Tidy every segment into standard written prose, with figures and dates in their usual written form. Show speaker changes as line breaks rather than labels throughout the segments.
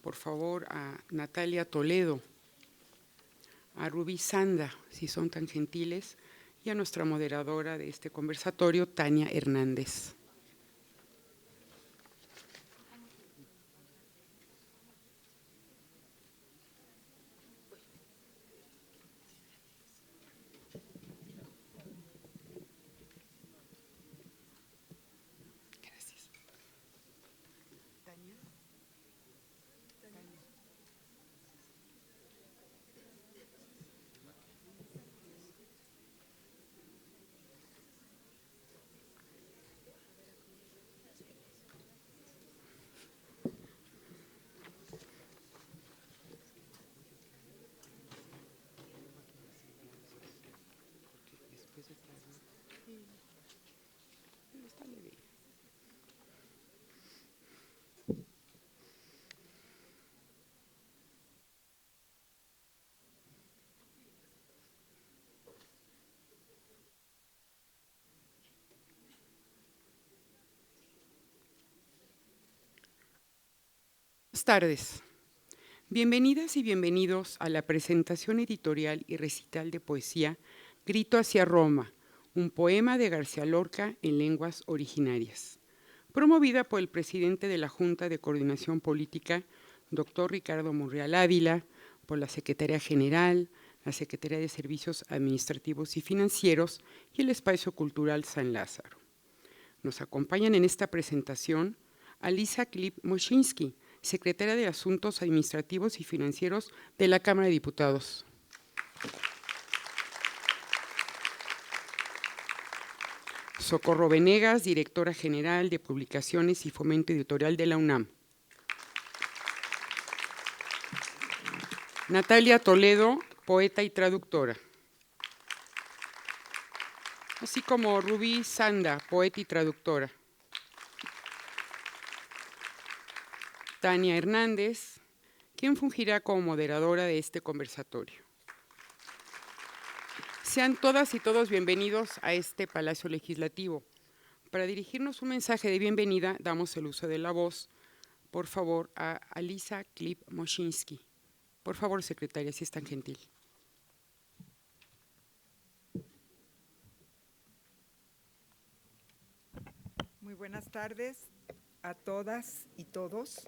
por favor, a Natalia Toledo, a Rubí Sanda, si son tan gentiles, y a nuestra moderadora de este conversatorio, Tania Hernández. Gracias. Tania. Buenas tardes. Bienvenidas y bienvenidos a la presentación editorial y recital de poesía Grito hacia Roma, un poema de García Lorca en lenguas originarias, promovida por el presidente de la Junta de Coordinación Política, doctor Ricardo Monreal Ávila, por la Secretaría General, la Secretaría de Servicios Administrativos y Financieros y el Espacio Cultural San Lázaro. Nos acompañan en esta presentación Alisa Klip-Moshinsky, secretaria de Asuntos Administrativos y Financieros de la Cámara de Diputados. Socorro Venegas, directora general de Publicaciones y Fomento Editorial de la UNAM. Natalia Toledo, poeta y traductora. Así como Rubí Sanda, poeta y traductora. Tania Hernández, quien fungirá como moderadora de este conversatorio. Sean todas y todos bienvenidos a este Palacio Legislativo. Para dirigirnos un mensaje de bienvenida, damos el uso de la voz, por favor, a Alisa Klip-Moshinsky. Por favor, secretaria, si es tan gentil.
Muy buenas tardes a todas y todos.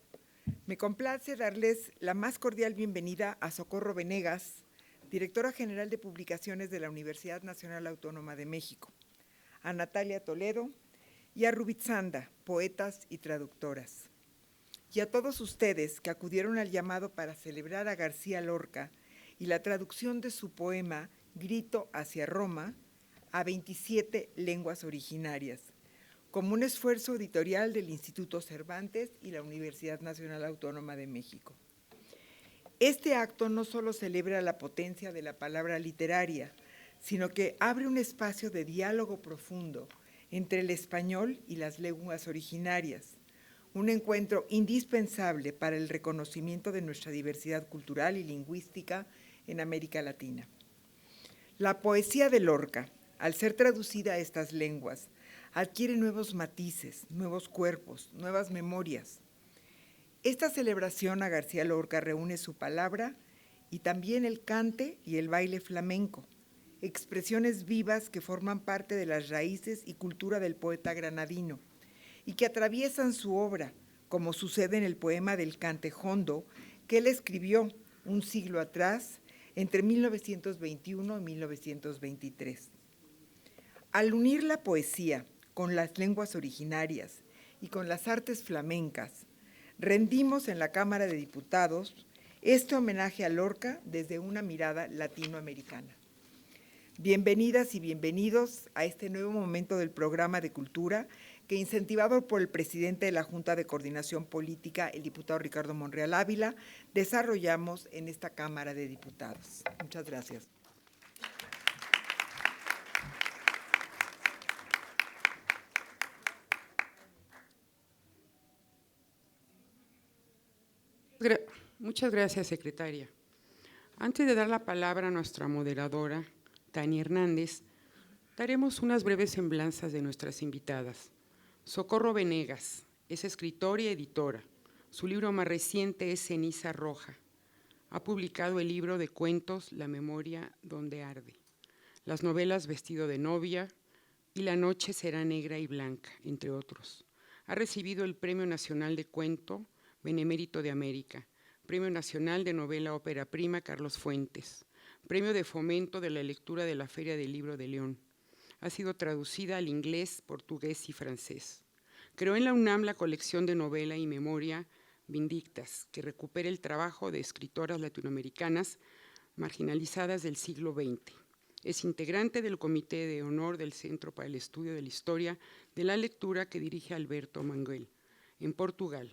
Me complace darles la más cordial bienvenida a Socorro Venegas, directora general de Publicaciones de la Universidad Nacional Autónoma de México, a Natalia Toledo y a Rubí Sanda, poetas y traductoras. Y a todos ustedes que acudieron al llamado para celebrar a García Lorca y la traducción de su poema Grito hacia Roma a 27 lenguas originarias, como un esfuerzo editorial del Instituto Cervantes y la Universidad Nacional Autónoma de México. Este acto no solo celebra la potencia de la palabra literaria, sino que abre un espacio de diálogo profundo entre el español y las lenguas originarias, un encuentro indispensable para el reconocimiento de nuestra diversidad cultural y lingüística en América Latina. La poesía de Lorca, al ser traducida a estas lenguas, adquiere nuevos matices, nuevos cuerpos, nuevas memorias. Esta celebración a García Lorca reúne su palabra y también el cante y el baile flamenco, expresiones vivas que forman parte de las raíces y cultura del poeta granadino y que atraviesan su obra, como sucede en el poema del cante jondo que él escribió un siglo atrás, entre 1921 y 1923. Al unir la poesía con las lenguas originarias y con las artes flamencas, rendimos en la Cámara de Diputados este homenaje a Lorca desde una mirada latinoamericana. Bienvenidas y bienvenidos a este nuevo momento del programa de cultura que, incentivado por el presidente de la Junta de Coordinación Política, el diputado Ricardo Monreal Ávila, desarrollamos en esta Cámara de Diputados. Muchas gracias.
Muchas gracias, secretaria. Antes de dar la palabra a nuestra moderadora, Tania Hernández, daremos unas breves semblanzas de nuestras invitadas. Socorro Venegas es escritora y editora, Su libro más reciente es Ceniza Roja. Ha publicado el libro de cuentos La memoria donde arde, las novelas Vestido de novia y La noche será negra y blanca, entre otros. Ha recibido el Premio Nacional de Cuento Benemérito de América, Premio Nacional de Novela Ópera Prima Carlos Fuentes, Premio de Fomento de la Lectura de la Feria del Libro de León. Ha sido traducida al inglés, portugués y francés. Creó en la UNAM la colección de novela y memoria Vindictas, que recupera el trabajo de escritoras latinoamericanas marginalizadas del siglo XX. Es integrante del Comité de Honor del Centro para el Estudio de la Historia de la Lectura que dirige Alberto Manguel, en Portugal.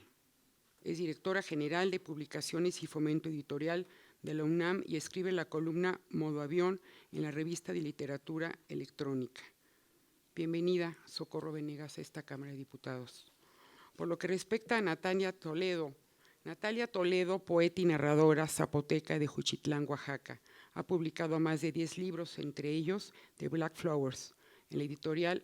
Es directora general de Publicaciones y Fomento Editorial de la UNAM y escribe la columna Modo Avión en la revista de literatura electrónica. Bienvenida, Socorro Venegas, a esta Cámara de Diputados. Por lo que respecta a Natalia Toledo, poeta y narradora zapoteca de Juchitlán, Oaxaca, ha publicado más de 10 libros, entre ellos The Black Flowers, en la editorial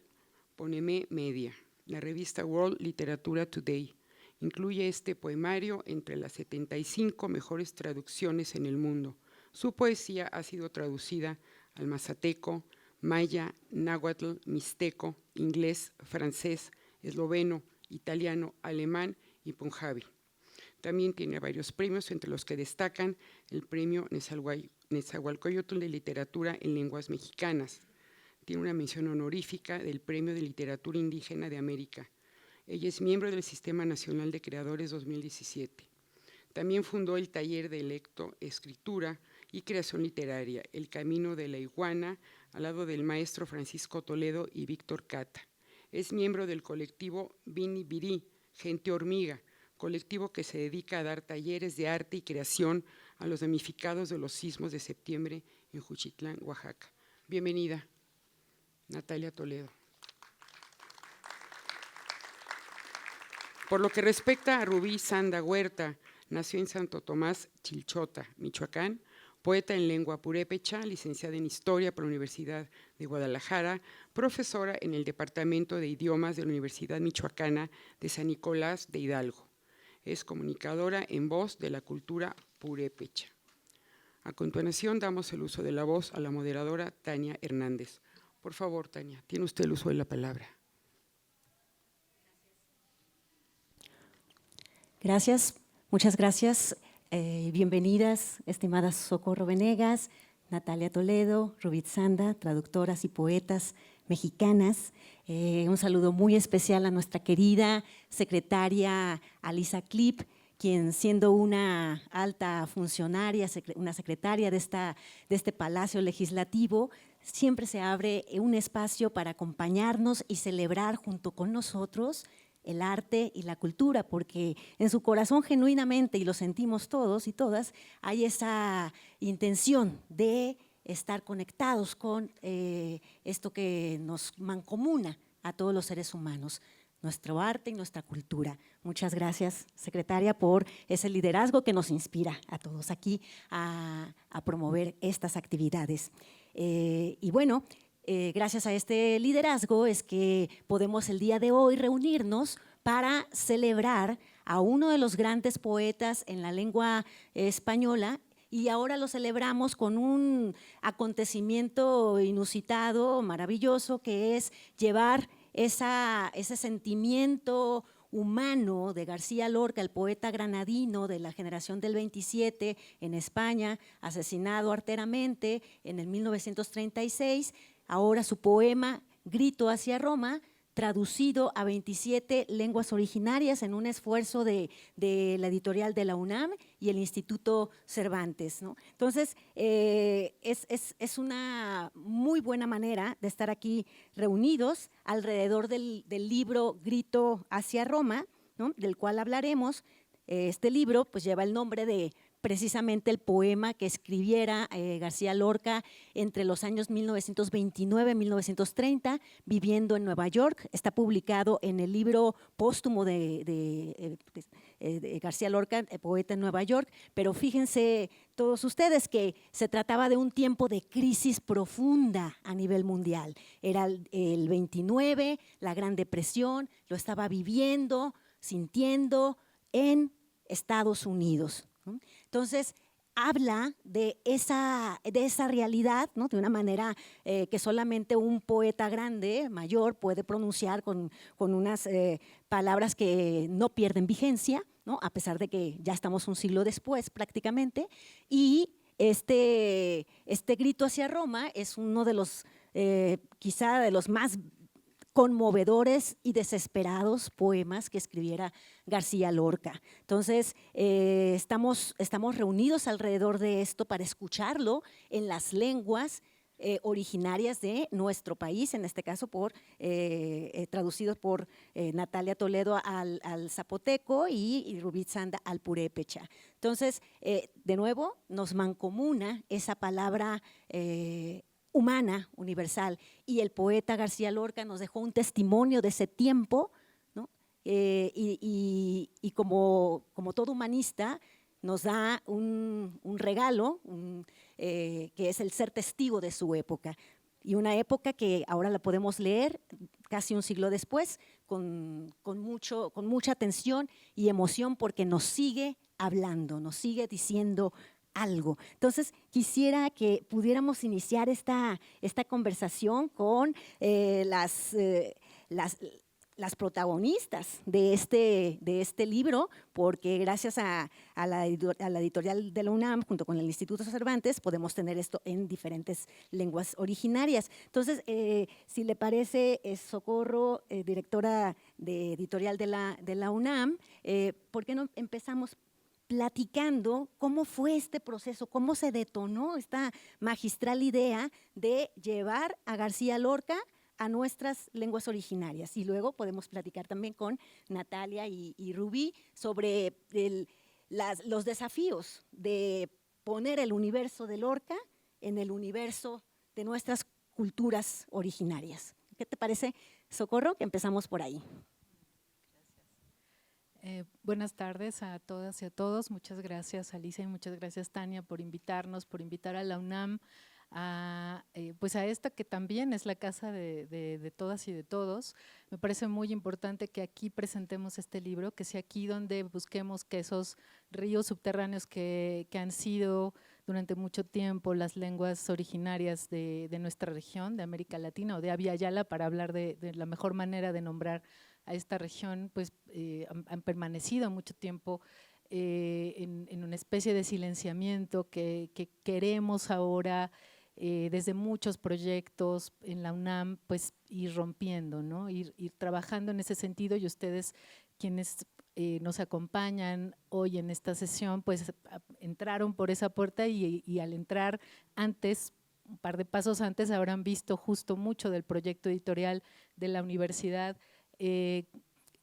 Poneme Media, la revista World Literatura Today. Incluye este poemario entre las 75 mejores traducciones en el mundo. Su poesía ha sido traducida al mazateco, maya, náhuatl, mixteco, inglés, francés, esloveno, italiano, alemán y punjabi. También tiene varios premios, entre los que destacan el premio Nezahualcóyotl de Literatura en Lenguas Mexicanas. Tiene una mención honorífica del Premio de Literatura Indígena de América. Ella es miembro del Sistema Nacional de Creadores 2017. También fundó el taller de lectoescritura y creación literaria, El Camino de la Iguana, al lado del maestro Francisco Toledo y Víctor Cata. Es miembro del colectivo Vini Virí, Gente Hormiga, colectivo que se dedica a dar talleres de arte y creación a los damnificados de los sismos de septiembre en Juchitlán, Oaxaca. Bienvenida, Natalia Toledo. Por lo que respecta a Rubí Sanda Huerta, nació en Santo Tomás, Chilchota, Michoacán, poeta en lengua purépecha, licenciada en Historia por la Universidad de Guadalajara, profesora en el Departamento de Idiomas de la Universidad Michoacana de San Nicolás de Hidalgo. Es comunicadora en voz de la cultura purépecha. A continuación, damos el uso de la voz a la moderadora Tania Hernández. Por favor, Tania, tiene usted el uso de la palabra.
Gracias, muchas gracias. Bienvenidas, estimadas Socorro Venegas, Natalia Toledo, Rubí Sanda, traductoras y poetas mexicanas. Un saludo muy especial a nuestra querida secretaria Alisa Clip, quien siendo una alta funcionaria, una secretaria de este Palacio Legislativo, siempre se abre un espacio para acompañarnos y celebrar junto con nosotros el arte y la cultura, porque en su corazón genuinamente, y lo sentimos todos y todas, hay esa intención de estar conectados con esto que nos mancomuna a todos los seres humanos, nuestro arte y nuestra cultura. Muchas gracias, secretaria, por ese liderazgo que nos inspira a todos aquí a promover estas actividades. Y bueno, gracias a este liderazgo es que podemos el día de hoy reunirnos para celebrar a uno de los grandes poetas en la lengua española, y ahora lo celebramos con un acontecimiento inusitado, maravilloso, que es llevar ese sentimiento humano de García Lorca, el poeta granadino de la generación del 27 en España, asesinado arteramente en el 1936, ahora su poema Grito hacia Roma, traducido a 27 lenguas originarias en un esfuerzo de la editorial de la UNAM y el Instituto Cervantes, ¿no? Entonces, es una muy buena manera de estar aquí reunidos alrededor del libro Grito hacia Roma, ¿no?, del cual hablaremos. Este libro pues lleva el nombre de precisamente el poema que escribiera García Lorca entre los años 1929 y 1930, viviendo en Nueva York. Está publicado en el libro póstumo de García Lorca, Poeta en Nueva York, pero fíjense todos ustedes que se trataba de un tiempo de crisis profunda a nivel mundial. Era el 29, la Gran Depresión, lo estaba viviendo, sintiendo en Estados Unidos, ¿no? Entonces, habla de esa realidad, ¿no? De una manera que solamente un poeta grande, mayor, puede pronunciar con unas palabras que no pierden vigencia, ¿no? A pesar de que ya estamos un siglo después prácticamente, y este grito hacia Roma es uno de los, quizá de los más conmovedores y desesperados poemas que escribiera García Lorca. Entonces, estamos reunidos alrededor de esto para escucharlo en las lenguas originarias de nuestro país, en este caso traducidos por Natalia Toledo al zapoteco y Rubí Sanda al purépecha. Entonces, de nuevo, nos mancomuna esa palabra humana, universal, y el poeta García Lorca nos dejó un testimonio de ese tiempo, ¿no? Y como todo humanista nos da un regalo, que es el ser testigo de su época, y una época que ahora la podemos leer casi un siglo después con mucha atención y emoción, porque nos sigue hablando, nos sigue diciendo algo. Entonces, quisiera que pudiéramos iniciar esta conversación con las protagonistas de este libro, porque gracias a la editorial de la UNAM, junto con el Instituto Cervantes, podemos tener esto en diferentes lenguas originarias. Entonces, si le parece, Socorro, directora de editorial de la UNAM, ¿por qué no empezamos platicando cómo fue este proceso, cómo se detonó esta magistral idea de llevar a García Lorca a nuestras lenguas originarias? Y luego podemos platicar también con Natalia y Rubí sobre los desafíos de poner el universo de Lorca en el universo de nuestras culturas originarias. ¿Qué te parece, Socorro? Que empezamos por ahí.
Buenas tardes a todas y a todos. Muchas gracias, Alicia, y muchas gracias, Tania, por invitarnos, por invitar a la UNAM pues a esta que también es la casa de todas y de todos. Me parece muy importante que aquí presentemos este libro, que sea aquí donde busquemos que esos ríos subterráneos que han sido durante mucho tiempo las lenguas originarias de nuestra región, de América Latina, o de Abya Yala, para hablar de la mejor manera de nombrar a esta región, pues han permanecido mucho tiempo en una especie de silenciamiento que queremos ahora desde muchos proyectos en la UNAM, pues ir rompiendo, ¿no? Ir trabajando en ese sentido, y ustedes quienes nos acompañan hoy en esta sesión, pues entraron por esa puerta y al entrar antes, un par de pasos antes, habrán visto justo mucho del proyecto editorial de la universidad en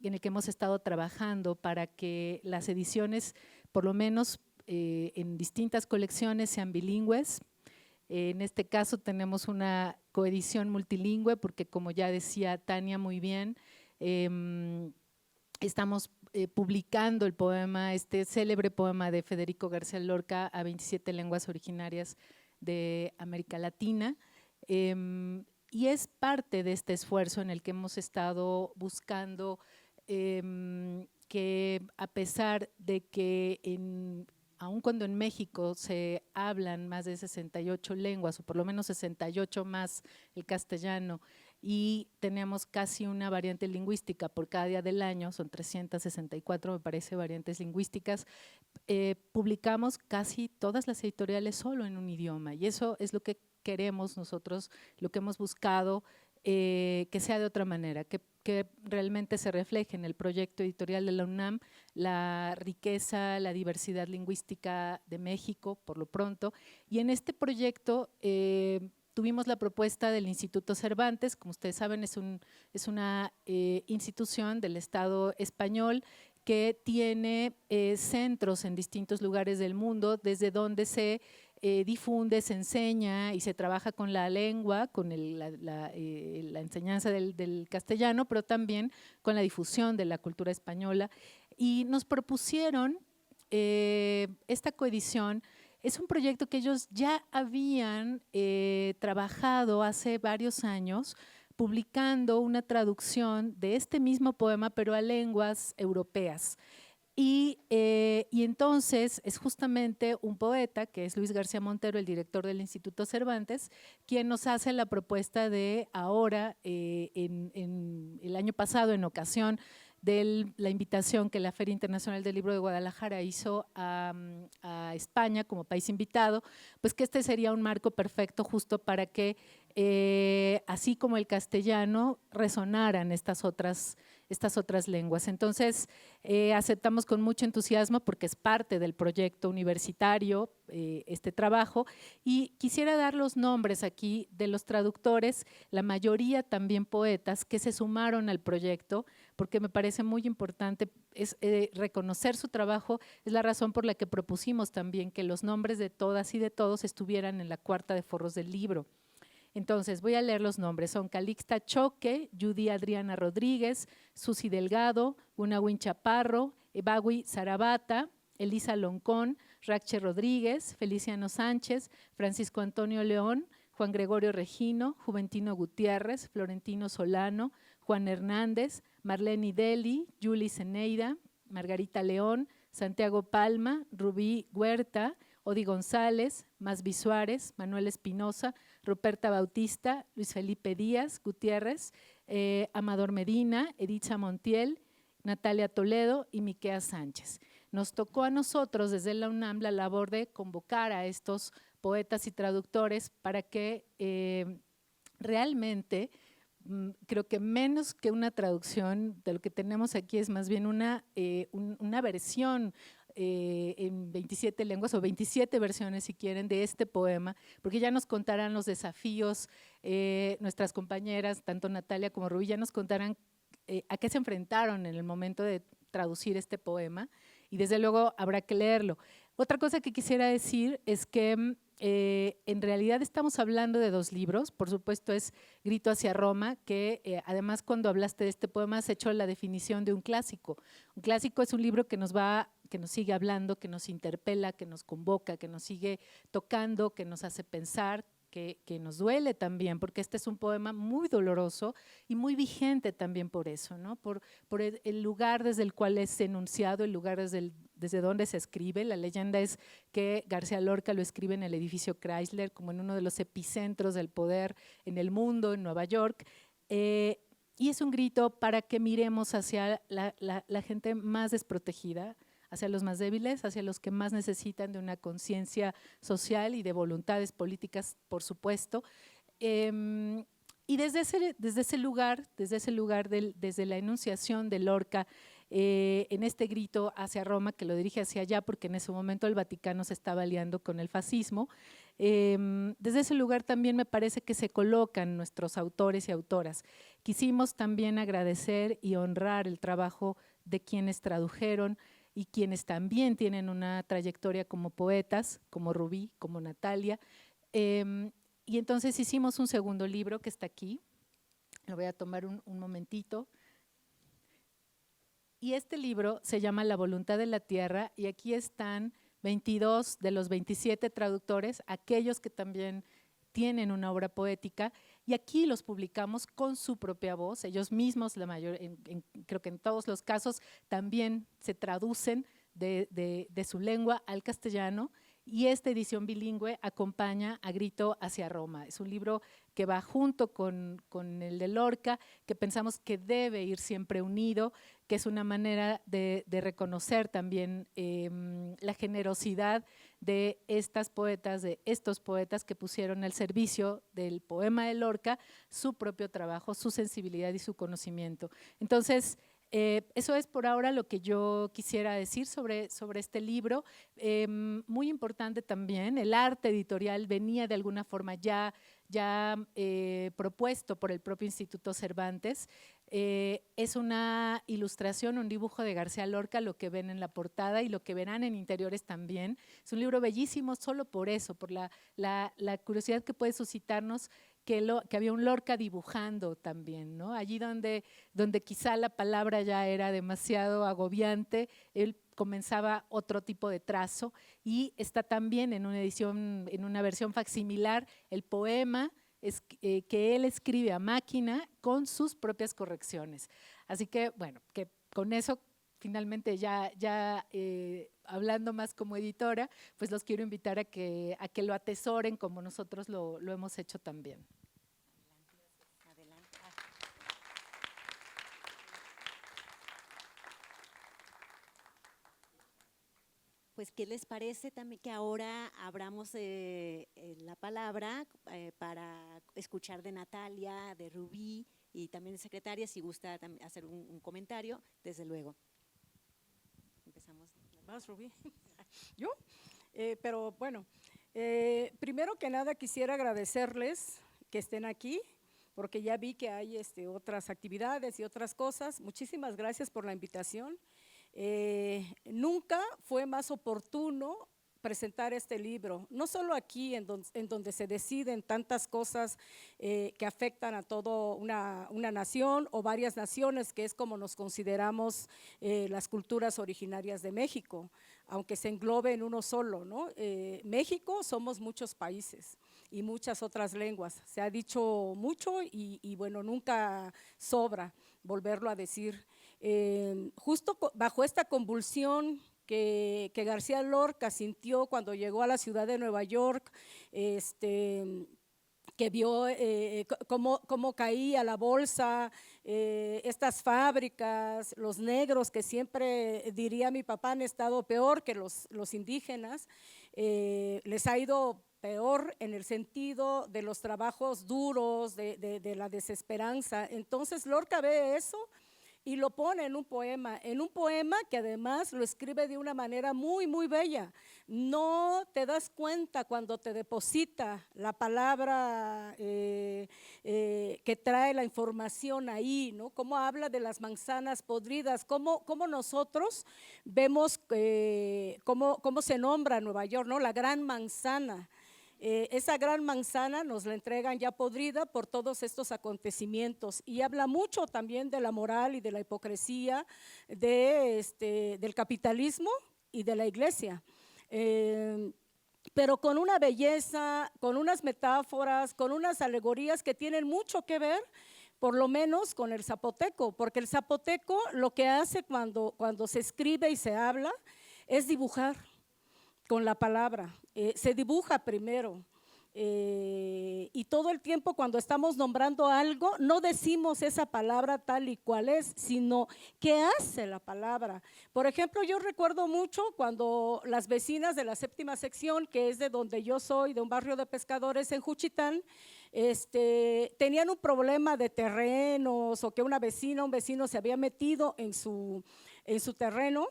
el que hemos estado trabajando para que las ediciones, por lo menos en distintas colecciones, sean bilingües. En este caso tenemos una coedición multilingüe porque, como ya decía Tania muy bien, estamos publicando el poema, este célebre poema de Federico García Lorca a 27 lenguas originarias de América Latina. Y es parte de este esfuerzo en el que hemos estado buscando que, a pesar de que aun cuando en México se hablan más de 68 lenguas, o por lo menos 68 más el castellano, y tenemos casi una variante lingüística por cada día del año, son 364, me parece, variantes lingüísticas, publicamos casi todas las editoriales solo en un idioma, y eso es lo que queremos nosotros, lo que hemos buscado, que sea de otra manera, que realmente se refleje en el proyecto editorial de la UNAM la riqueza, la diversidad lingüística de México, por lo pronto. Y en este proyecto tuvimos la propuesta del Instituto Cervantes. Como ustedes saben, es una institución del Estado español que tiene centros en distintos lugares del mundo, desde donde se difunde, se enseña y se trabaja con la lengua, con la enseñanza del castellano, pero también con la difusión de la cultura española. Y nos propusieron esta coedición. Es un proyecto que ellos ya habían trabajado hace varios años, publicando una traducción de este mismo poema, pero a lenguas europeas. Y entonces es justamente un poeta, que es Luis García Montero, el director del Instituto Cervantes, quien nos hace la propuesta de ahora, en el año pasado, en ocasión de la invitación que la Feria Internacional del Libro de Guadalajara hizo a España como país invitado, pues que este sería un marco perfecto justo para que, así como el castellano, resonaran estas otras lenguas. Entonces, aceptamos con mucho entusiasmo porque es parte del proyecto universitario este trabajo, y quisiera dar los nombres aquí de los traductores, la mayoría también poetas que se sumaron al proyecto, porque me parece muy importante reconocer su trabajo. Es la razón por la que propusimos también que los nombres de todas y de todos estuvieran en la cuarta de forros del libro. Entonces, voy a leer los nombres. Son Calixta Choque, Judy Adriana Rodríguez, Susi Delgado, Gunawin Chaparro, Ebawi Zarabata, Elisa Loncón, Rache Rodríguez, Feliciano Sánchez, Francisco Antonio León, Juan Gregorio Regino, Juventino Gutiérrez, Florentino Solano, Juan Hernández, Marlene Deli, Yuli Ceneida, Margarita León, Santiago Palma, Rubí Huerta, Odi González, Masvi Suárez, Manuel Espinosa, Ruperta Bautista, Luis Felipe Díaz Gutiérrez, Amador Medina, Editza Montiel, Natalia Toledo y Miquea Sánchez. Nos tocó a nosotros desde la UNAM la labor de convocar a estos poetas y traductores para que realmente, creo que menos que una traducción, de lo que tenemos aquí es más bien una versión en 27 lenguas o 27 versiones si quieren de este poema, porque ya nos contarán los desafíos, nuestras compañeras, tanto Natalia como Rubí, ya nos contarán a qué se enfrentaron en el momento de traducir este poema, y desde luego habrá que leerlo. Otra cosa que quisiera decir es que en realidad estamos hablando de dos libros. Por supuesto es Grito hacia Roma, que además cuando hablaste de este poema has hecho la definición de un clásico. Un clásico es un libro que nos sigue hablando, que nos interpela, que nos convoca, que nos sigue tocando, que nos hace pensar, que nos duele también, porque este es un poema muy doloroso y muy vigente también por eso, ¿no? Por el lugar desde el cual es enunciado, el lugar desde donde se escribe. La leyenda es que García Lorca lo escribe en el edificio Chrysler, como en uno de los epicentros del poder en el mundo, en Nueva York, y es un grito para que miremos hacia la gente más desprotegida, hacia los más débiles, hacia los que más necesitan de una conciencia social y de voluntades políticas, por supuesto. Y desde ese lugar, desde la enunciación de Lorca, en este grito hacia Roma, que lo dirige hacia allá porque en ese momento el Vaticano se estaba aliando con el fascismo, desde ese lugar también me parece que se colocan nuestros autores y autoras. Quisimos también agradecer y honrar el trabajo de quienes tradujeron y quienes también tienen una trayectoria como poetas, como Rubí, como Natalia. Y entonces hicimos un segundo libro que está aquí. Lo voy a tomar un momentito. Y este libro se llama La voluntad de la tierra, y aquí están 22 de los 27 traductores, aquellos que también tienen una obra poética, y aquí los publicamos con su propia voz. Ellos mismos, creo que en todos los casos, también se traducen de su lengua al castellano, y esta edición bilingüe acompaña a Grito hacia Roma. Es un libro que va junto con el de Lorca, que pensamos que debe ir siempre unido, que es una manera de reconocer también la generosidad de estas poetas, de estos poetas que pusieron al servicio del poema de Lorca su propio trabajo, su sensibilidad y su conocimiento. Entonces, eso es por ahora lo que yo quisiera decir sobre este libro. Muy importante también, el arte editorial venía de alguna forma ya propuesto por el propio Instituto Cervantes. Es una ilustración, un dibujo de García Lorca, lo que ven en la portada y lo que verán en interiores también. Es un libro bellísimo solo por eso, por la curiosidad que puede suscitarnos que había un Lorca dibujando también, ¿no? Allí donde quizá la palabra ya era demasiado agobiante, él comenzaba otro tipo de trazo, y está también en una versión facsimilar el poema que él escribe a máquina con sus propias correcciones. Así que, bueno, que con eso finalmente ya hablando más como editora, pues los quiero invitar a que lo atesoren como nosotros lo hemos hecho también.
Adelante. Pues, ¿qué les parece también que ahora abramos la palabra para escuchar de Natalia, de Rubí y también de secretaria, si gusta hacer un comentario, desde luego. Empezamos.
¿Más, Rubí? ¿Yo? Pero bueno, primero que nada quisiera agradecerles que estén aquí, porque ya vi que hay otras actividades y otras cosas. Muchísimas gracias por la invitación. Nunca fue más oportuno presentar este libro, no solo aquí en donde se deciden tantas cosas que afectan a toda una nación o varias naciones, que es como nos consideramos las culturas originarias de México, aunque se englobe en uno solo, ¿no? México somos muchos países y muchas otras lenguas, se ha dicho mucho y bueno, nunca sobra volverlo a decir. Justo bajo esta convulsión que García Lorca sintió cuando llegó a la ciudad de Nueva York, que vio cómo caía la bolsa, estas fábricas, los negros que siempre, diría mi papá, han estado peor que los indígenas, les ha ido peor en el sentido de los trabajos duros, de la desesperanza. Entonces Lorca ve eso y lo pone en un poema que además lo escribe de una manera muy, muy bella. No te das cuenta cuando te deposita la palabra que trae la información ahí, ¿no? Cómo habla de las manzanas podridas, cómo nosotros vemos cómo se nombra Nueva York, ¿no? La gran manzana. Esa gran manzana nos la entregan ya podrida por todos estos acontecimientos y habla mucho también de la moral y de la hipocresía del capitalismo y de la iglesia. Pero con una belleza, con unas metáforas, con unas alegorías que tienen mucho que ver, por lo menos con el zapoteco, porque el zapoteco lo que hace cuando se escribe y se habla es dibujar con la palabra, se dibuja primero y todo el tiempo cuando estamos nombrando algo no decimos esa palabra tal y cual es, sino qué hace la palabra. Por ejemplo, yo recuerdo mucho cuando las vecinas de la 7ª sección, que es de donde yo soy, de un barrio de pescadores en Juchitán, tenían un problema de terrenos o que un vecino se había metido en su terreno.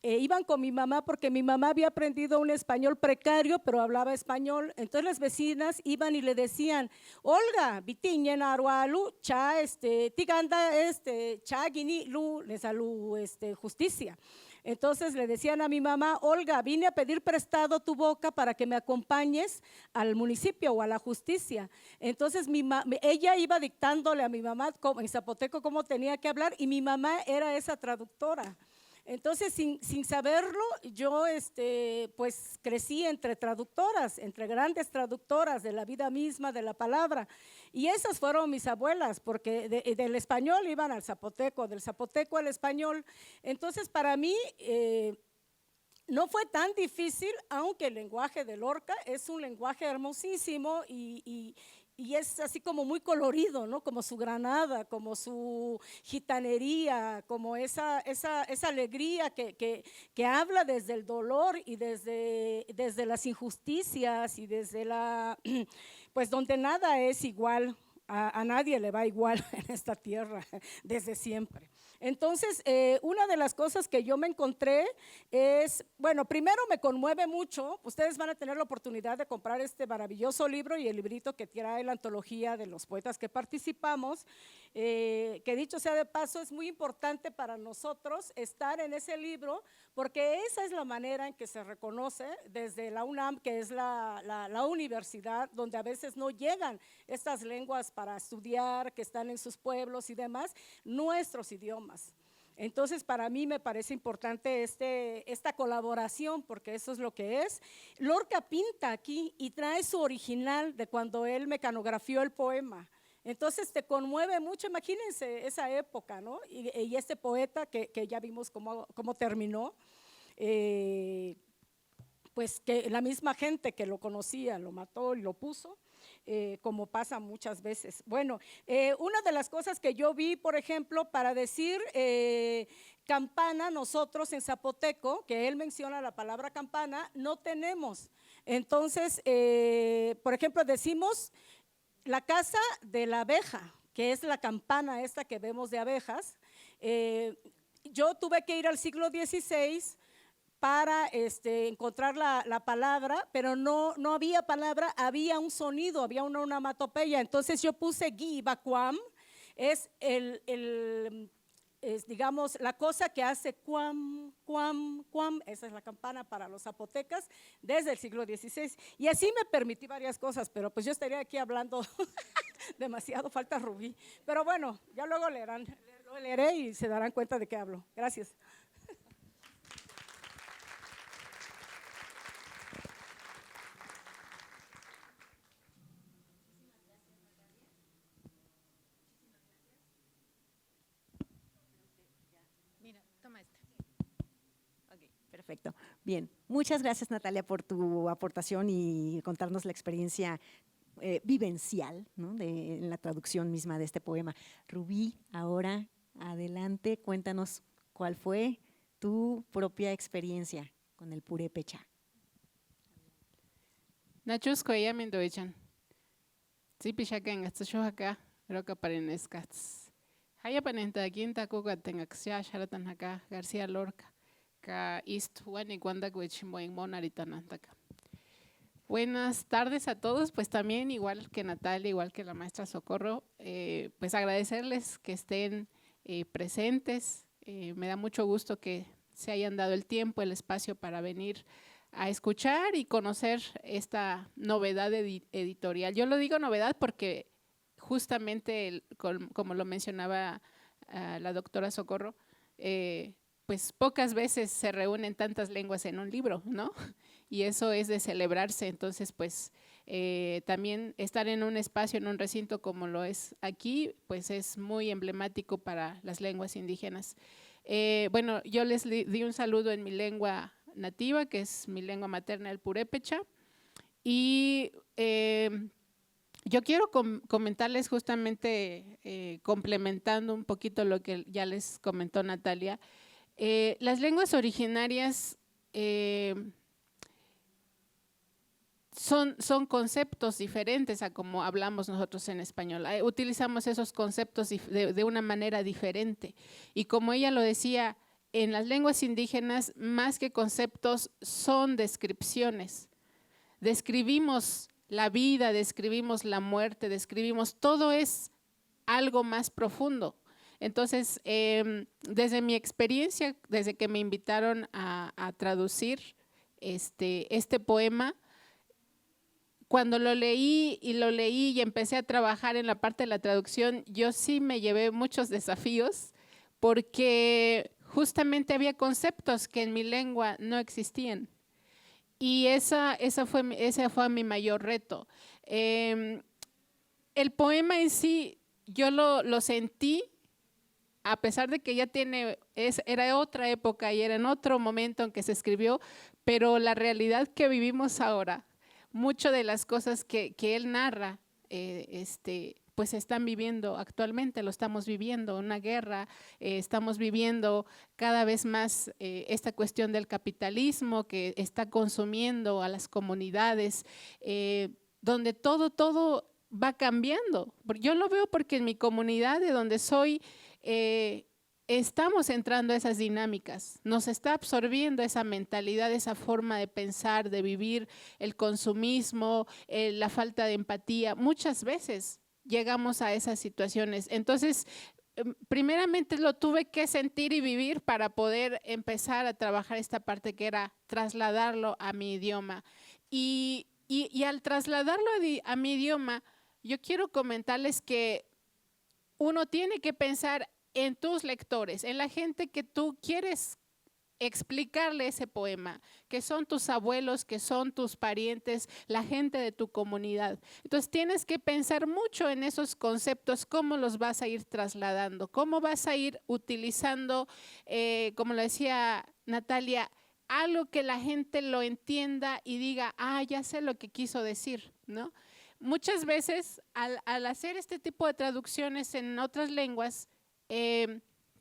Iban con mi mamá porque mi mamá había aprendido un español precario, pero hablaba español. Entonces las vecinas iban y le decían, Olga, vitiñen arualu, cha, tiganda, cha, guini, lu, nesalu, justicia. Entonces le decían a mi mamá, Olga, vine a pedir prestado tu boca para que me acompañes al municipio o a la justicia. Entonces ella iba dictándole a mi mamá en zapoteco cómo tenía que hablar y mi mamá era esa traductora. Entonces, sin saberlo, yo pues crecí entre traductoras, entre grandes traductoras de la vida misma, de la palabra. Y esas fueron mis abuelas, porque del español iban al zapoteco, del zapoteco al español. Entonces, para mí no fue tan difícil, aunque el lenguaje de Lorca es un lenguaje hermosísimo y es así como muy colorido, ¿no? Como su granada, como su gitanería, como esa alegría que habla desde el dolor y desde las injusticias y desde pues donde nada es igual, a nadie le va igual en esta tierra desde siempre. Entonces, una de las cosas que yo me encontré es, bueno, primero me conmueve mucho, ustedes van a tener la oportunidad de comprar este maravilloso libro y el librito que trae la antología de los poetas que participamos, que dicho sea de paso, es muy importante para nosotros estar en ese libro, porque esa es la manera en que se reconoce desde la UNAM, que es la universidad, donde a veces no llegan estas lenguas para estudiar, que están en sus pueblos y demás, nuestros idiomas. Entonces, para mí me parece importante esta colaboración, porque eso es lo que es. Lorca pinta aquí y trae su original de cuando él mecanografió el poema. Entonces te conmueve mucho, imagínense esa época, ¿no? Y este poeta que ya vimos cómo terminó, pues que la misma gente que lo conocía lo mató y lo puso, como pasa muchas veces. Bueno, una de las cosas que yo vi, por ejemplo, para decir campana, nosotros en zapoteco, que él menciona la palabra campana, no tenemos. Entonces, por ejemplo, decimos la casa de la abeja, que es la campana esta que vemos de abejas. Yo tuve que ir al siglo XVI para encontrar la palabra, pero no había palabra, había un sonido, había una onomatopeya. Entonces yo puse gui bacuam, es digamos, la cosa que hace cuam, cuam, cuam, esa es la campana para los zapotecas desde el siglo XVI. Y así me permití varias cosas, pero pues yo estaría aquí hablando demasiado, falta Rubí. Pero bueno, ya luego lo leeré y se darán cuenta de qué hablo. Gracias.
Mira, toma este.
Ok, perfecto. Bien, muchas gracias Natalia por tu aportación y contarnos la experiencia vivencial, ¿no? En la traducción misma de este poema. Rubí, ahora adelante, cuéntanos cuál fue tu propia experiencia con el purépecha.
Nachusco ella mindoichan. Zipishaken acá, roca parenescats. Haya panenta quinta cuca tengaxia sharatan acá, García Lorca. Ka ist wani cuanda cuechimoen monaritanantaka. Buenas tardes a todos, pues también igual que Natalia, igual que la maestra Socorro, pues agradecerles que estén presentes. Me da mucho gusto que se hayan dado el tiempo, el espacio para venir a escuchar y conocer esta novedad editorial. Yo lo digo novedad porque justamente, como lo mencionaba la doctora Socorro, pues pocas veces se reúnen tantas lenguas en un libro, ¿no? Y eso es de celebrarse. Entonces, pues también estar en un espacio, en un recinto como lo es aquí, pues es muy emblemático para las lenguas indígenas. Bueno, yo les di un saludo en mi lengua nativa, que es mi lengua materna, el purépecha, y yo quiero comentarles justamente, complementando un poquito lo que ya les comentó Natalia, las lenguas originarias son conceptos diferentes a como hablamos nosotros en español. Utilizamos esos conceptos de una manera diferente. Y como ella lo decía, en las lenguas indígenas, más que conceptos, son descripciones. Describimos la vida, describimos la muerte, describimos, todo es algo más profundo. Entonces, desde mi experiencia, desde que me invitaron a traducir este poema, cuando lo leí y empecé a trabajar en la parte de la traducción, yo sí me llevé muchos desafíos porque justamente había conceptos que en mi lengua no existían. Y ese fue mi mayor reto. El poema en sí, yo lo sentí, a pesar de que ya era otra época y era en otro momento en que se escribió, pero la realidad que vivimos ahora, muchas de las cosas que él narra, pues están viviendo actualmente, lo estamos viviendo, una guerra, estamos viviendo cada vez más esta cuestión del capitalismo que está consumiendo a las comunidades, donde todo va cambiando. Yo lo veo porque en mi comunidad de donde soy, estamos entrando a esas dinámicas, nos está absorbiendo esa mentalidad, esa forma de pensar, de vivir, el consumismo, la falta de empatía. Muchas veces llegamos a esas situaciones. Entonces, primeramente lo tuve que sentir y vivir para poder empezar a trabajar esta parte que era trasladarlo a mi idioma. Y al trasladarlo a mi idioma, yo quiero comentarles que uno tiene que pensar en tus lectores, en la gente que tú quieres explicarle ese poema, que son tus abuelos, que son tus parientes, la gente de tu comunidad. Entonces tienes que pensar mucho en esos conceptos, cómo los vas a ir trasladando, cómo vas a ir utilizando, como lo decía Natalia, algo que la gente lo entienda y diga, ah, ya sé lo que quiso decir, ¿no? Muchas veces al hacer este tipo de traducciones en otras lenguas,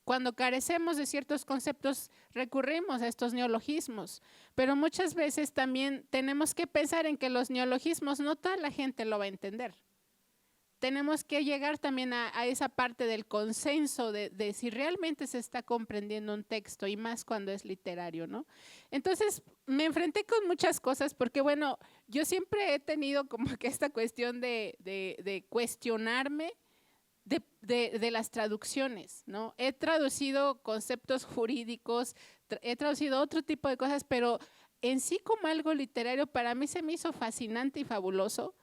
cuando carecemos de ciertos conceptos, recurrimos a estos neologismos, pero muchas veces también tenemos que pensar en que los neologismos no toda la gente lo va a entender. Tenemos que llegar también a esa parte del consenso de si realmente se está comprendiendo un texto y más cuando es literario, ¿no? Entonces me enfrenté con muchas cosas porque, bueno, yo siempre he tenido como que esta cuestión de cuestionarme de las traducciones, ¿no? He traducido conceptos jurídicos, he traducido otro tipo de cosas, pero en sí como algo literario para mí se me hizo fascinante y fabuloso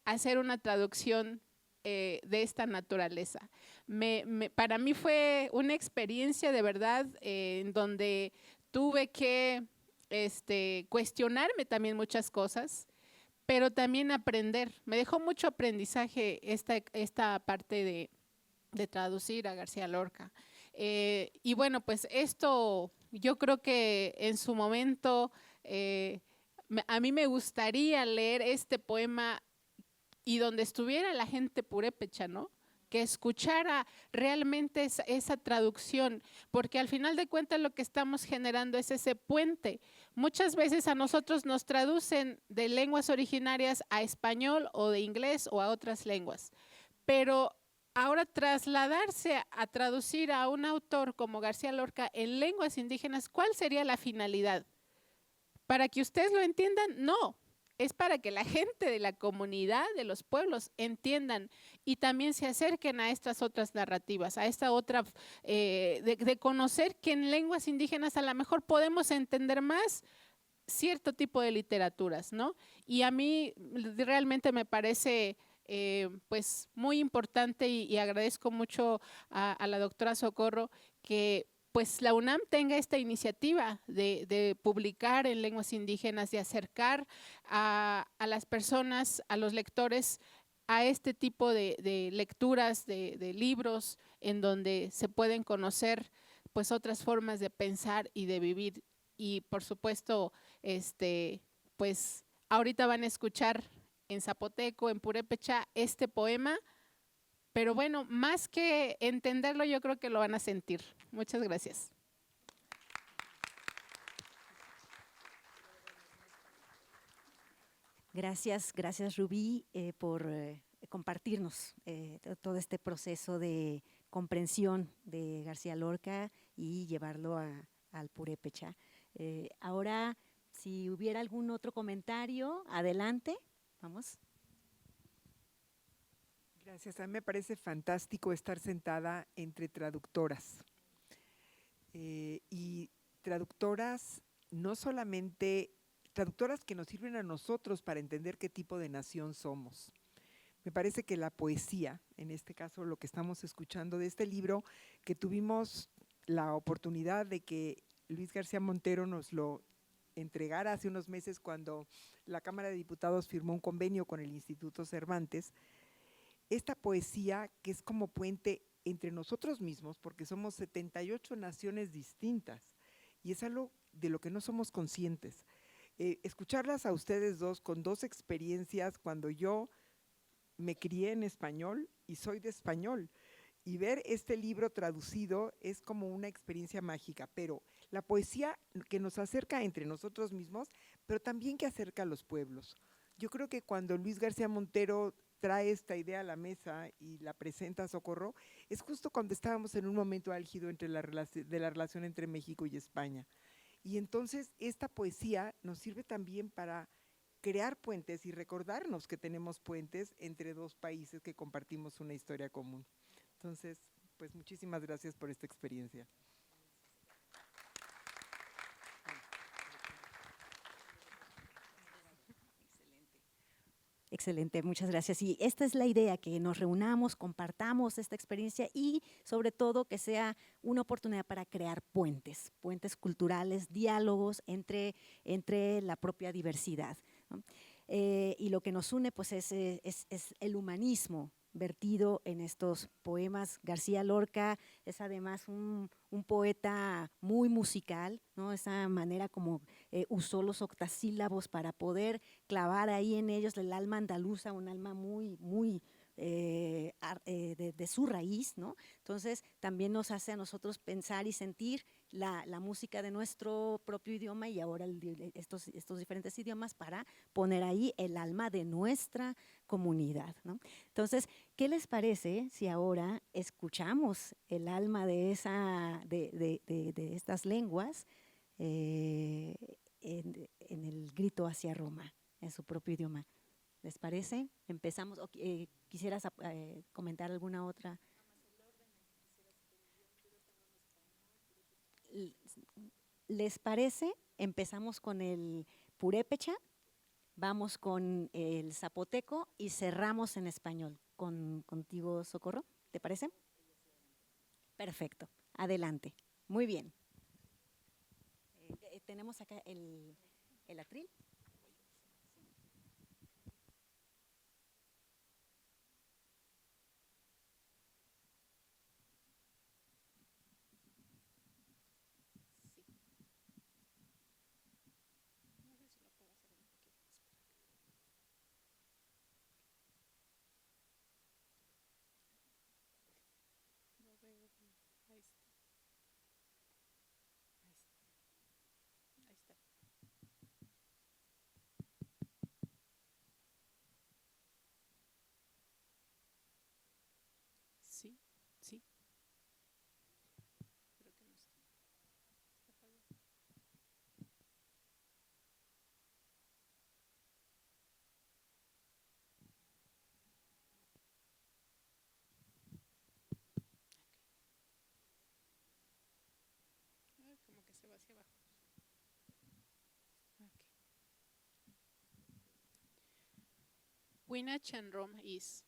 hacer una traducción de esta naturaleza. Para mí fue una experiencia de verdad en donde tuve que cuestionarme también muchas cosas, pero también aprender. Me dejó mucho aprendizaje esta parte de traducir a García Lorca. Y bueno, pues esto yo creo que en su momento a mí me gustaría leer este poema y donde estuviera la gente purépecha, ¿no? Que escuchara realmente esa traducción, porque al final de cuentas lo que estamos generando es ese puente. Muchas veces a nosotros nos traducen de lenguas originarias a español o de inglés o a otras lenguas, pero ahora trasladarse a traducir a un autor como García Lorca en lenguas indígenas, ¿cuál sería la finalidad? ¿Para que ustedes lo entiendan? No. Es para que la gente de la comunidad, de los pueblos, entiendan y también se acerquen a estas otras narrativas, a esta otra, de conocer que en lenguas indígenas a lo mejor podemos entender más cierto tipo de literaturas, ¿no? Y a mí realmente me parece pues muy importante y agradezco mucho a la doctora Socorro que pues la UNAM tenga esta iniciativa de publicar en lenguas indígenas, de acercar a las personas, a los lectores, a este tipo de lecturas, de libros, en donde se pueden conocer pues otras formas de pensar y de vivir. Y por supuesto, pues ahorita van a escuchar en zapoteco, en purépecha, este poema, pero bueno, más que entenderlo, yo creo que lo van a sentir. Muchas gracias.
Gracias Rubí por compartirnos todo este proceso de comprensión de García Lorca y llevarlo al purépecha. Ahora, si hubiera algún otro comentario, adelante, vamos.
Gracias, a mí me parece fantástico estar sentada entre traductoras. Y traductoras, no solamente traductoras que nos sirven a nosotros para entender qué tipo de nación somos. Me parece que la poesía, en este caso lo que estamos escuchando de este libro, que tuvimos la oportunidad de que Luis García Montero nos lo entregara hace unos meses cuando la Cámara de Diputados firmó un convenio con el Instituto Cervantes, esta poesía que es como puente entre nosotros mismos, porque somos 78 naciones distintas y es algo de lo que no somos conscientes. Escucharlas a ustedes dos con dos experiencias, cuando yo me crié en español y soy de español, y ver este libro traducido es como una experiencia mágica, pero la poesía que nos acerca entre nosotros mismos, pero también que acerca a los pueblos. Yo creo que cuando Luis García Montero trae esta idea a la mesa y la presenta a Socorro, es justo cuando estábamos en un momento álgido de la relación entre México y España. Y entonces esta poesía nos sirve también para crear puentes y recordarnos que tenemos puentes entre dos países que compartimos una historia común. Entonces, pues muchísimas gracias por esta experiencia.
Excelente, muchas gracias. Y esta es la idea, que nos reunamos, compartamos esta experiencia y sobre todo que sea una oportunidad para crear puentes culturales, diálogos entre la propia diversidad, ¿no? Y lo que nos une pues es el humanismo vertido en estos poemas. García Lorca es además un poeta muy musical, ¿no? Esa manera como usó los octasílabos para poder clavar ahí en ellos el alma andaluza, un alma muy de su raíz, ¿no? Entonces también nos hace a nosotros pensar y sentir la música de nuestro propio idioma y ahora estos diferentes idiomas para poner ahí el alma de nuestra comunidad, ¿no? Entonces, ¿qué les parece si ahora escuchamos el alma de estas lenguas en el grito hacia Roma, en su propio idioma? ¿Les parece? Empezamos. ¿Quisieras comentar alguna otra? ¿Les parece? Empezamos con el purépecha, vamos con el zapoteco y cerramos en español. Contigo, Socorro, ¿te parece? Perfecto, adelante. Muy bien. Tenemos acá el atril.
Sí, sí. Creo que no está. Está apagado. Ah, como que se va hacia abajo. Okay. Winachan Rom is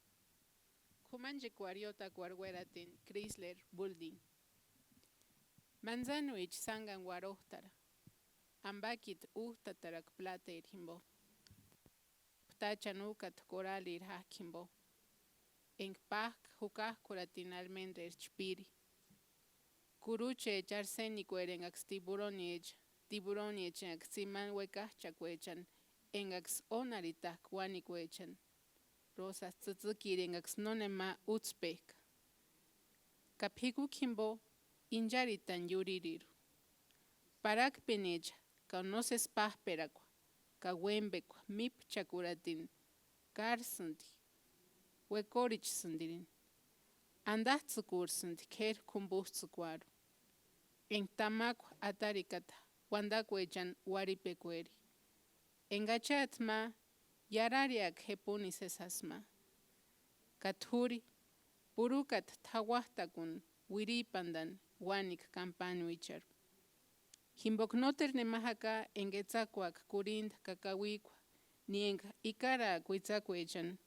Kumanje Kwariota Kwarweratin Chrysler Building. Manzanuich Sangan Warohtara. Ambakit Uhtatarak Plater Himbo. Ptachanukat Koralir Hakimbo. Enkpak Hukah Kuratin Almendrer Chpiri. Kuruche Charcenico Erengax Tiburoniech. Tiburoniech en Ximan Wekah Chacuechan. Engax Onarita Kwanicuechan. Rosas Tzutzukirengax Nonema Utspek. Kapiku Kimbo. Injaritan Yuririru. Parak Penecha. Conoces Pahperacua. Kawembekua. Mip Chakuratin. Garsundi. Wekorich Sundirin. Andahtsukursundi. Ker Kumbustsukuaru. En Tamaku Atarikata. Wandakuechan Waripecueri. Engachatma. Yarariak Hepunis esasma. Kathuri. Purukat Tawahtakun. Wiripandan. Wanik Campanuichar. Himboknoter nemahaka en Getzacuac, Curind, Cacahuicua, ni en Icara, Cuitzacuechan,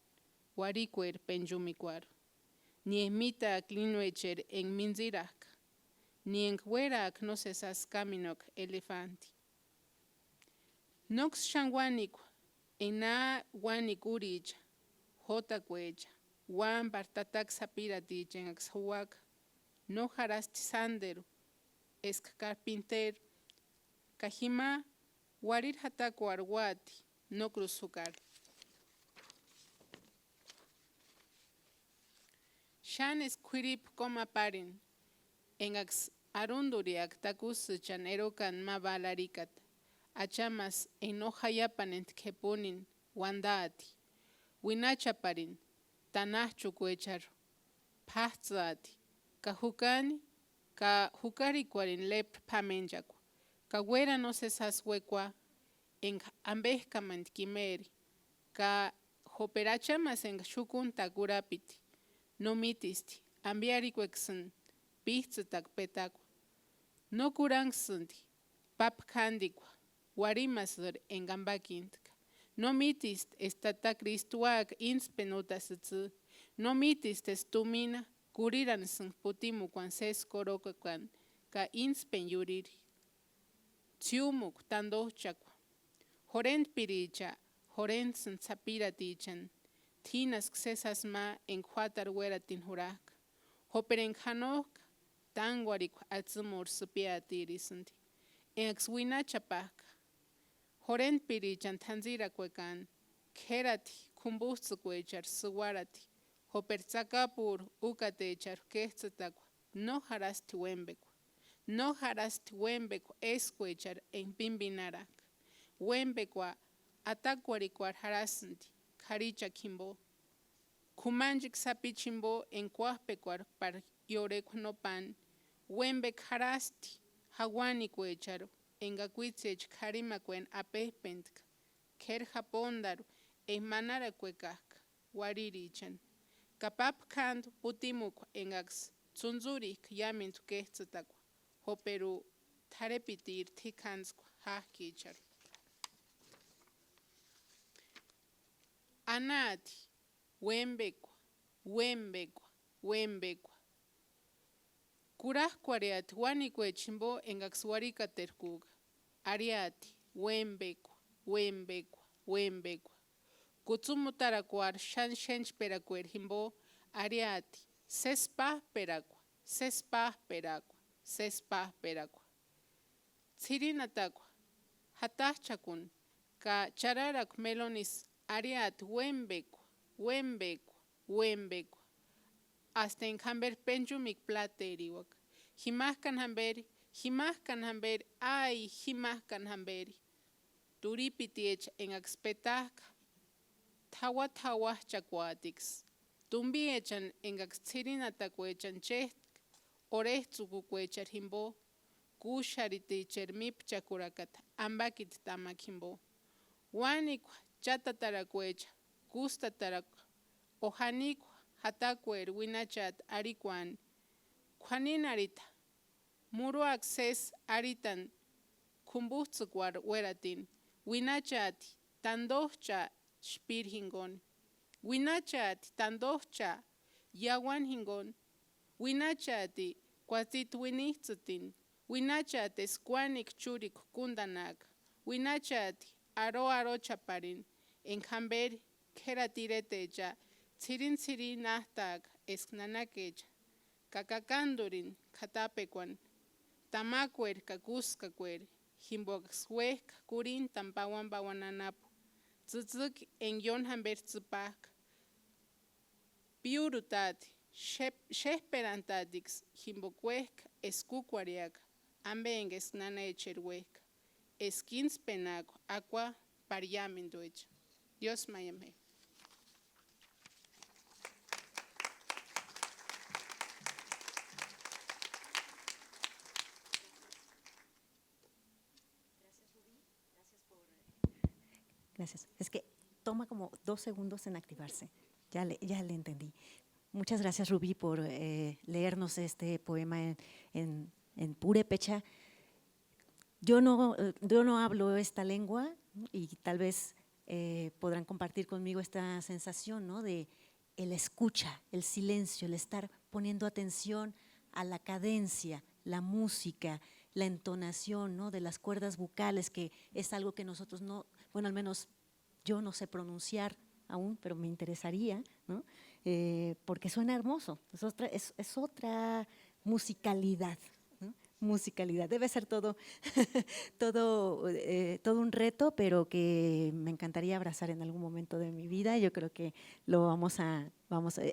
Waricuer, Penjumicuar, ni en Mita, Clinuecher, en Minzirac, ni en Huerac, no cesas Caminoc, Elefanti. Nox Shanguanicua, en Na Wanicurich, Jotacuecha, Wan Bartatac Sapiratich, en Axhuac, no Jarasti Sanderu, Esc Carpinter, Kajima, Warir Hataku Arwati, no Cruzukar. Shan Esquirip Coma Parin, Engax Arunduriak Takus Chanerokan Mabalarikat, Achamas Enojayapanent Kepunin, Wandati, Winachaparin, Tanachucuechar, Pahtzati, Kahukani, Kahukariquarin Lep Pamenjaku. Kawera no cesas huecua en ambejkamant kimeri, ka hoperachamas en shukun takurapiti, no mitisti, ambiariquexen, pichtzatak petakua, no kurangsunti, pap kandikua, warimasur en gambakintka, no mitist estata Cristuak inspenutasitz, no mitist estumina, curiran sin putimu quan ses corocan, ka inspen yuriri. Tiumuk tando chakwa. Horent piricha, horent sin sapira tichan, tinas xesas ma en cuatar hueratin hurak. Hoperen hanok, tanguarik atzumur supia tirisanti. En axwina chapak. Horent pirichan tanzira kwekan, kerati, kumbustzkwechar suwarati. Hopertzakapur ukatechar kehtzatakwa, no harasti wembekwa. No harasti wembekwa eskwechar en pimbinarak. Wembekwa atakwarikwar harasanti, karicha kimbo. Kumanjik sapichimbo en kuahpekwar par yorekwa no pan. Wembek harasti, hawani kwecharo. Engakuitzech karimakwen apehpentka. Ker japondaru, en manara kwekak, waririchan. Kapap kand putimuk engax, tsunzurik yamintu kehtzatakwa. Hoperu tarepitir tikanskwa hahkichar. Anati, wembekwa, wembekwa, wembekwa. Kurahkwariat wanikwechimbo engaxwarika terkuga. Ariati, wembekwa, wembekwa, wembekwa. Kutsumutarakwar shenchperakwer himbo. Ariati, sespahperakwa, sespahperakwa, sespahperakwa. Tsirinatakwa, hatachakun, ka chararak melonis. Ariati, wembekwa, wembekwa, wembekwa. Hasta en hamber penjumik plateriwak. Himahkan hamberi, ay, himahkan hamberi. Turipitiech en axpetak, tawa chakwatix. Tumbiechan en axtsirinatakwechan cheh, orechtzukukwechar himbo, kushariticher mipchakurakat, ambakit tamak himbo. Wanikwa, chatatarakwech, gustatarakwa, ojanikwa. Hatakwer winachat arikwan, kwanin arita, muro access aritan, kumbutzukwar weratin, winachati, tandocha shpir hingon, winachati, tandocha, yawan hingon, winachati, kwatit winitzutin, winachati, skwanik churik kundanak, winachati, aro chaparin, en hamber, keratiretecha, tsirin nahtag esnanakecha, kakakandurin katapekwan, tamakwer kakuskakwer, himboxwek kurin tampawan bawananapu, tzutzuk en yon hamber tzupak, piurutati, shehperantadix, himbokwek eskukwariak, ambe en esnana echerwek, esquinspenac, aqua pariamendoech. Dios mayame.
Gracias. Es que toma como 2 segundos en activarse. Ya le entendí. Muchas gracias, Rubí, por leernos este poema en purépecha. Yo no hablo esta lengua y tal vez podrán compartir conmigo esta sensación, ¿no? De el escucha, el silencio, el estar poniendo atención a la cadencia, la música, la entonación, ¿no? De las cuerdas vocales, que es algo que nosotros no, bueno, al menos yo no sé pronunciar aún, pero me interesaría, ¿no? Porque suena hermoso, es otra musicalidad, ¿no? Musicalidad, debe ser todo un reto, pero que me encantaría abrazar en algún momento de mi vida. Yo creo que lo vamos a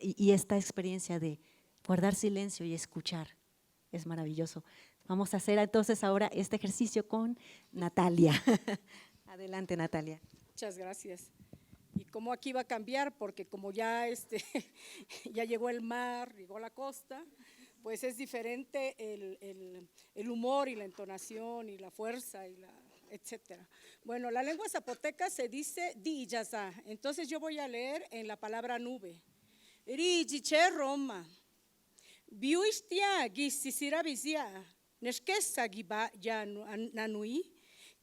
y esta experiencia de guardar silencio y escuchar es maravilloso. Vamos a hacer entonces ahora este ejercicio con Natalia. Adelante, Natalia.
Muchas gracias. Y cómo aquí va a cambiar, porque como ya, ya llegó el mar, llegó la costa, pues es diferente el humor y la entonación y la fuerza y etcétera. Bueno, la lengua zapoteca se dice di-yaza, entonces yo voy a leer en la palabra nube. Ri-yiche Roma, biuishtia gisisira bizia, neshkesa giba ya nanui,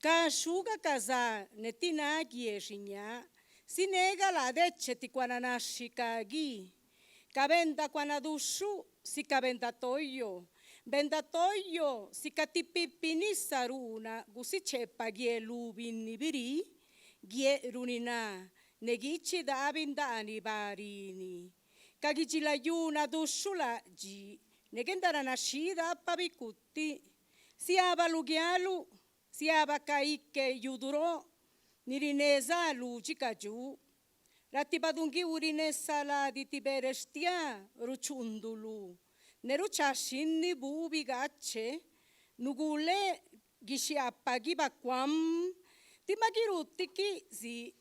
Ka shuga kaza netina gieshinya. Sinega la deche ti kwananashi kagi. Kabenda kwanadushu si kabenda toyo. Benda toyo si katipipinisa runa gusichepa gie lubini biri. Gie runina negichi da abindani barini. Kagijilayuna dushula ji. Negendara nashida pabikuti. Siaba lugialu. Siaba kaike yuduro. Nirineza lujikaju. Ratibadungi urinesa la di tiberestia ruchundulu. Neruchashinni bubi gacce. Nugule gishiapa gibakwam. Timagirutiki zi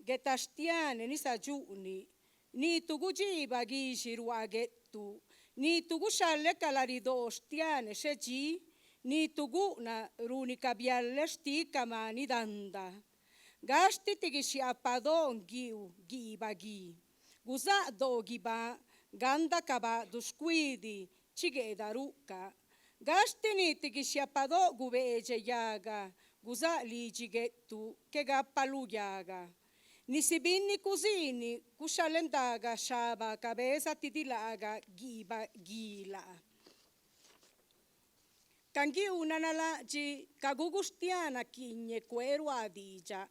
getastiane nisajuni. Ni tugujiba gishiruagetu. Ni tugushale kalaridostiane sheji. Ni tugu na runika bialle stika mani danda. Gasti tigishi apado giu gibagi. Guza do giba ganda kaba dusquidi chigeda ruka. Gasti ni tigishi apado gubeje yaga. Guza ligigetu che gappalu yaga. Ni sibini cusini cuscialendaga shaba cabeza titilaga giba gila. Kangi unanala ji kagugustiana kinye kweru adija.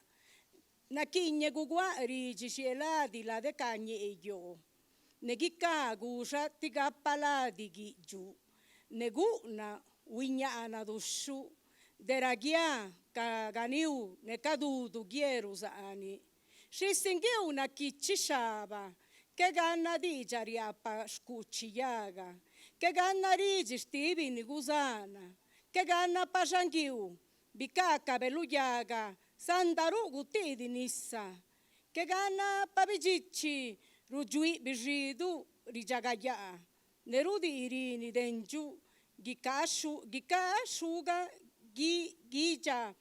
Na kinye gugwa rigi shiela di la de kanye eyo. Negika gusha tigapala di giu. Negu na winyana dushu. Deragia kaganiu ne kadudu gieru zaani. Shisingiu na kichishaba. Che ganna di jariapa scucciaga. Che ganna rigi stivi ni gusana. Che ganna pajangiu. Bicacca belugiaga. Sandaru gutidi nissa. Che ganna pabigicci. Ruggiui bigidu rijagaya. Nerudi irini dengiu. Gicasciuga gija.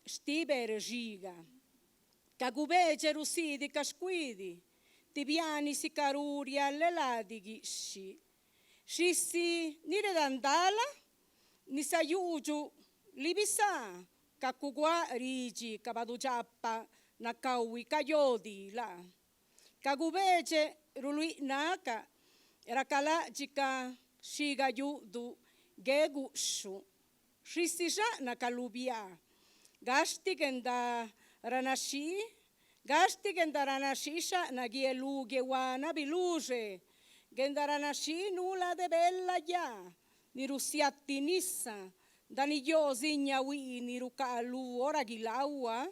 Stibere giga. Cagubece rusidi casquidi. Tibiani si caruri alle ladighi sci. Scissi nire dandala, ni sayuju libisa, cacugua rigi, cabadugiappa, na caui caiodi la. Cagubece rului naka, era calagica, shiga yudu, gegushu. Scissi già na calubia, gasti genda ranashi, gasti gendaranashisha na gielu gewana biluge. Gendaranashi nulla de bella ya. Ni russiatti nissa. Dani giosi gnawi ni rukalu ora gilaua.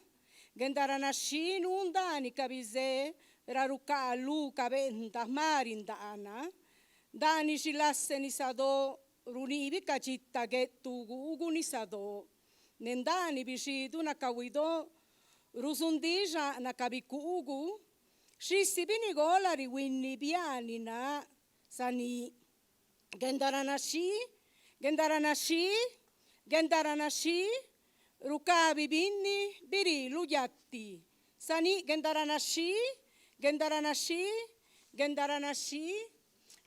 Gendaranashi nundani kabise. Ra rukalu kabenta marindana. Dani shilasse ni sado. Runibi kacitta gettu gugu ni sado. Nendani bishidu na kawido. Rusundija na kabikugu, shissi binigola riwinni biani na sani gendaranashi, rukabi binni biri lujatti, sani gendaranashi,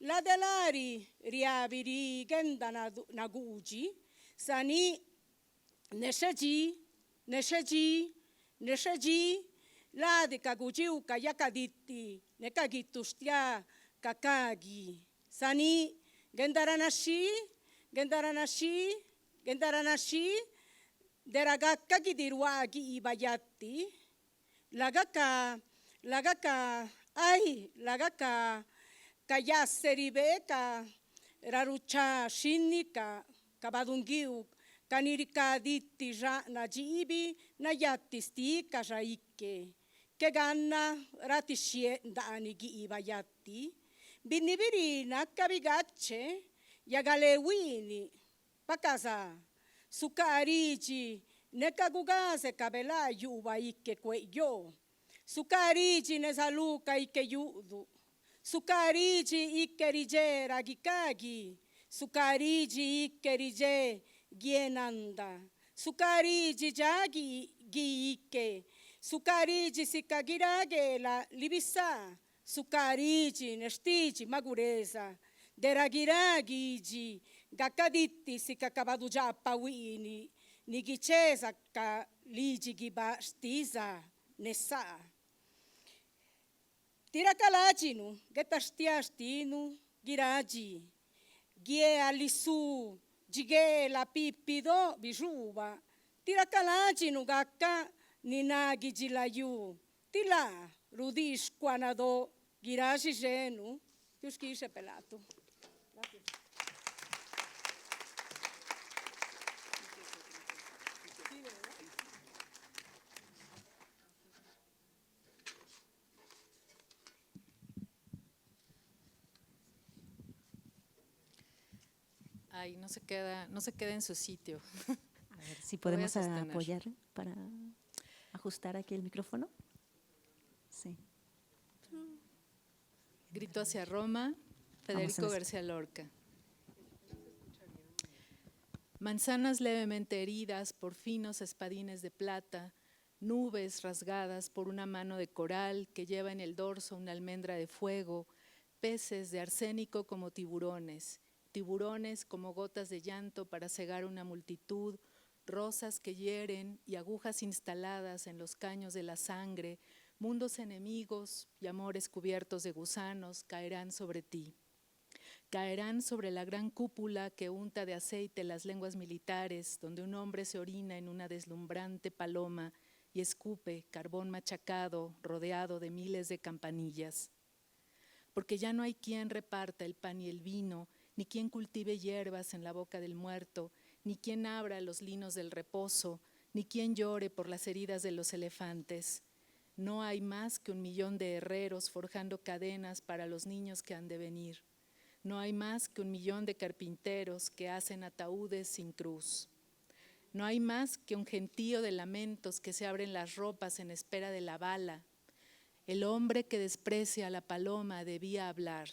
la delari riabiri gendana naguji, sani neshaji, la de kagujiu kayakaditti, nekagitustia kakagi. Sani gendaranashi, deragaka gidirwagi ibayatti, lagaka, kayaseribeka, rarucha shinika, kabadungiu, kanirika ditti ja na jibi na yattisti kajaike. Che ganna ratishie ndani gi ibayatti. Binibirina kabigacce yagalewini pakaza. Sukariji nekagugase kabela yuba ike kweyo. Sukariji nesaluka ike yudu. Sukariji ike rigera gikagi. Sukariji ike rige gienanda. Sukariji jagi giike. Sukariji sikagirage la libisa. Sukariji nestiji magureza. Deragiragiji gakaditti sikakabadu japawini. nigicheza ka lijigiba stiza nesa. Tira kalajinu, getastiastinu, giraji, gie alisu, jige la pipido, bijuba. Tira kalajinu gaka, ninagi jilayu. Tila, rudish quanado, giraji genu, tuskisha pelato.
Ay, no se queda en su sitio.
A ver si
Lo voy a
podemos
sostener.
apoyar para ajustar aquí el micrófono. Sí.
Grito hacia Roma, Federico
Vamos en
García Lorca. Manzanas levemente heridas por finos espadines de plata, nubes rasgadas por una mano de coral que lleva en el dorso una almendra de fuego, peces de arsénico como tiburones, tiburones como gotas de llanto para cegar una multitud, rosas que hieren y agujas instaladas en los caños de la sangre, mundos enemigos y amores cubiertos de gusanos caerán sobre ti. Caerán sobre la gran cúpula que unta de aceite las lenguas militares, donde un hombre se orina en una deslumbrante paloma y escupe carbón machacado rodeado de miles de campanillas. Porque ya no hay quien reparta el pan y el vino, ni quien cultive hierbas en la boca del muerto, ni quien abra los linos del reposo, ni quien llore por las heridas de los elefantes. No hay más que 1 millón de herreros forjando cadenas para los niños que han de venir. No hay más que 1 millón de carpinteros que hacen ataúdes sin cruz. No hay más que un gentío de lamentos que se abren las ropas en espera de la bala. El hombre que desprecia a la paloma debía hablar,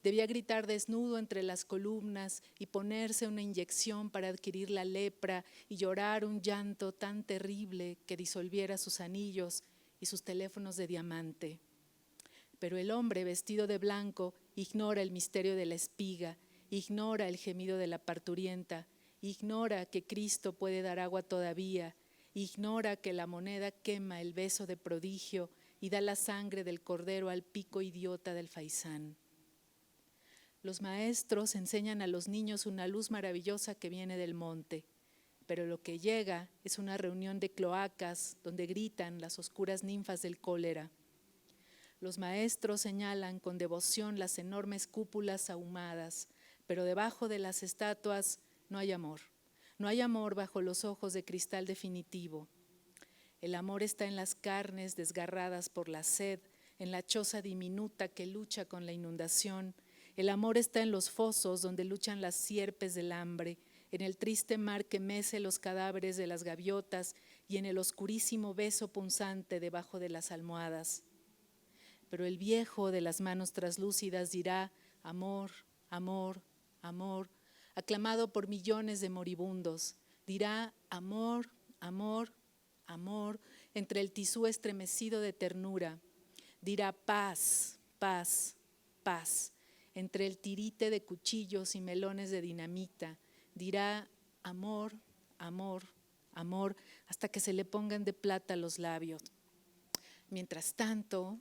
debía gritar desnudo entre las columnas y ponerse una inyección para adquirir la lepra y llorar un llanto tan terrible que disolviera sus anillos y sus teléfonos de diamante. Pero el hombre vestido de blanco ignora el misterio de la espiga, ignora el gemido de la parturienta, ignora que Cristo puede dar agua todavía, ignora que la moneda quema el beso de prodigio y da la sangre del cordero al pico idiota del faisán. Los maestros enseñan a los niños una luz maravillosa que viene del monte, pero lo que llega es una reunión de cloacas donde gritan las oscuras ninfas del cólera. Los maestros señalan con devoción las enormes cúpulas ahumadas, pero debajo de las estatuas no hay amor. No hay amor bajo los ojos de cristal definitivo. El amor está en las carnes desgarradas por la sed, en la choza diminuta que lucha con la inundación. El amor está en los fosos donde luchan las sierpes del hambre, en el triste mar que mece los cadáveres de las gaviotas y en el oscurísimo beso punzante debajo de las almohadas. Pero el viejo de las manos traslúcidas dirá: amor, amor, amor, aclamado por millones de moribundos. Dirá: amor, amor, amor, entre el tisú estremecido de ternura. Dirá: paz, paz, paz, entre el tirite de cuchillos y melones de dinamita. Dirá: amor, amor, amor, hasta que se le pongan de plata los labios. Mientras tanto,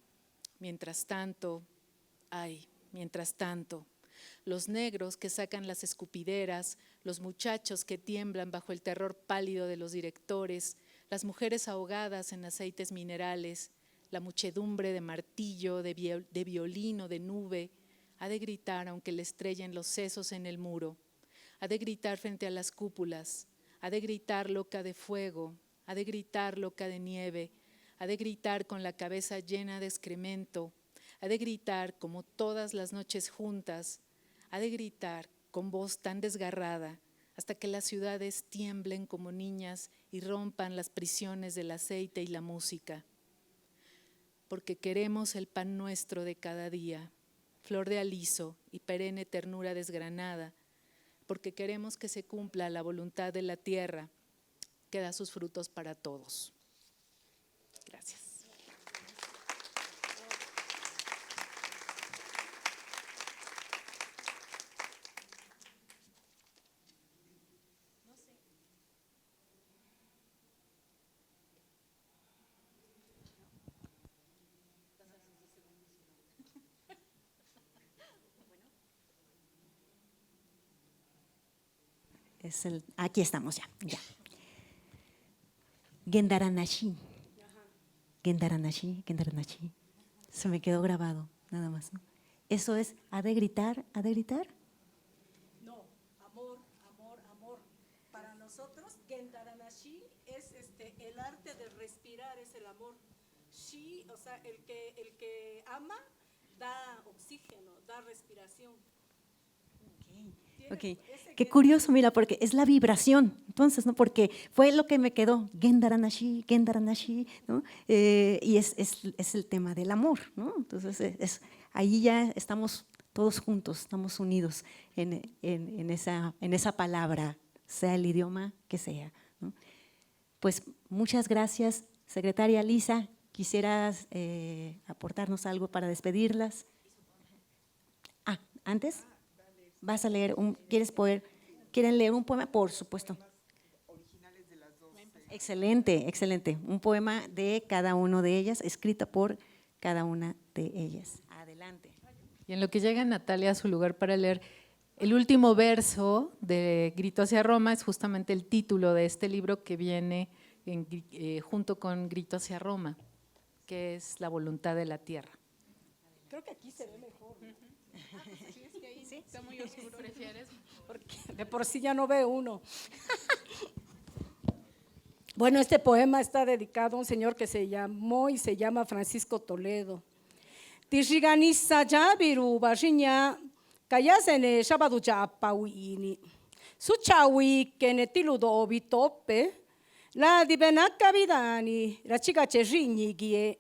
los negros que sacan las escupideras, los muchachos que tiemblan bajo el terror pálido de los directores, las mujeres ahogadas en aceites minerales, la muchedumbre de martillo, de violín o de nube, ha de gritar aunque le estrellen los sesos en el muro, ha de gritar frente a las cúpulas, ha de gritar loca de fuego, ha de gritar loca de nieve, ha de gritar con la cabeza llena de excremento, ha de gritar como todas las noches juntas, ha de gritar con voz tan desgarrada hasta que las ciudades tiemblen como niñas y rompan las prisiones del aceite y la música. Porque queremos el pan nuestro de cada día, flor de aliso y perenne ternura desgranada, porque queremos que se cumpla la voluntad de la tierra que da sus frutos para todos. Gracias.
Aquí estamos ya. Gendaranashi. Gendaranashi, Gendaranashi. Se me quedó grabado, nada más, ¿no? Eso es, ¿ha de gritar? ¿Ha de gritar?
No, amor, amor, amor. Para nosotros, Gendaranashi es el arte de respirar, es el amor. Shi, o sea, el que ama da oxígeno, da respiración.
Ok, qué curioso, mira, porque es la vibración, entonces, ¿no? Porque fue lo que me quedó, Gendaranashi, Gendaranashi, ¿no? Y es el tema del amor, ¿no? Entonces, ahí ya estamos todos juntos, estamos unidos en esa palabra, sea el idioma que sea, ¿no? Pues muchas gracias, secretaria Lisa. ¿Quisieras aportarnos algo para despedirlas? ¿Antes? ¿Vas a leer ¿Quieren leer un poema? Por supuesto. Excelente, excelente. Un poema de cada una de ellas, escrita por cada una de ellas. Adelante.
Y en lo que llega Natalia a su lugar para leer, el último verso de Grito hacia Roma es justamente el título de este libro que viene junto con Grito hacia Roma, que es la voluntad de la tierra.
Creo que aquí se ve mejor.
Sí, es que ahí está muy oscuro. ¿Prefieres?
Porque de por sí ya no ve uno. Bueno, este poema está dedicado a un señor que se llama Francisco Toledo. Tishiganisa jabiru bashinya kayasene shabadu japawini. Suchawi kenetiludo obitope la dibenaka vidani la chica cherinyi gie.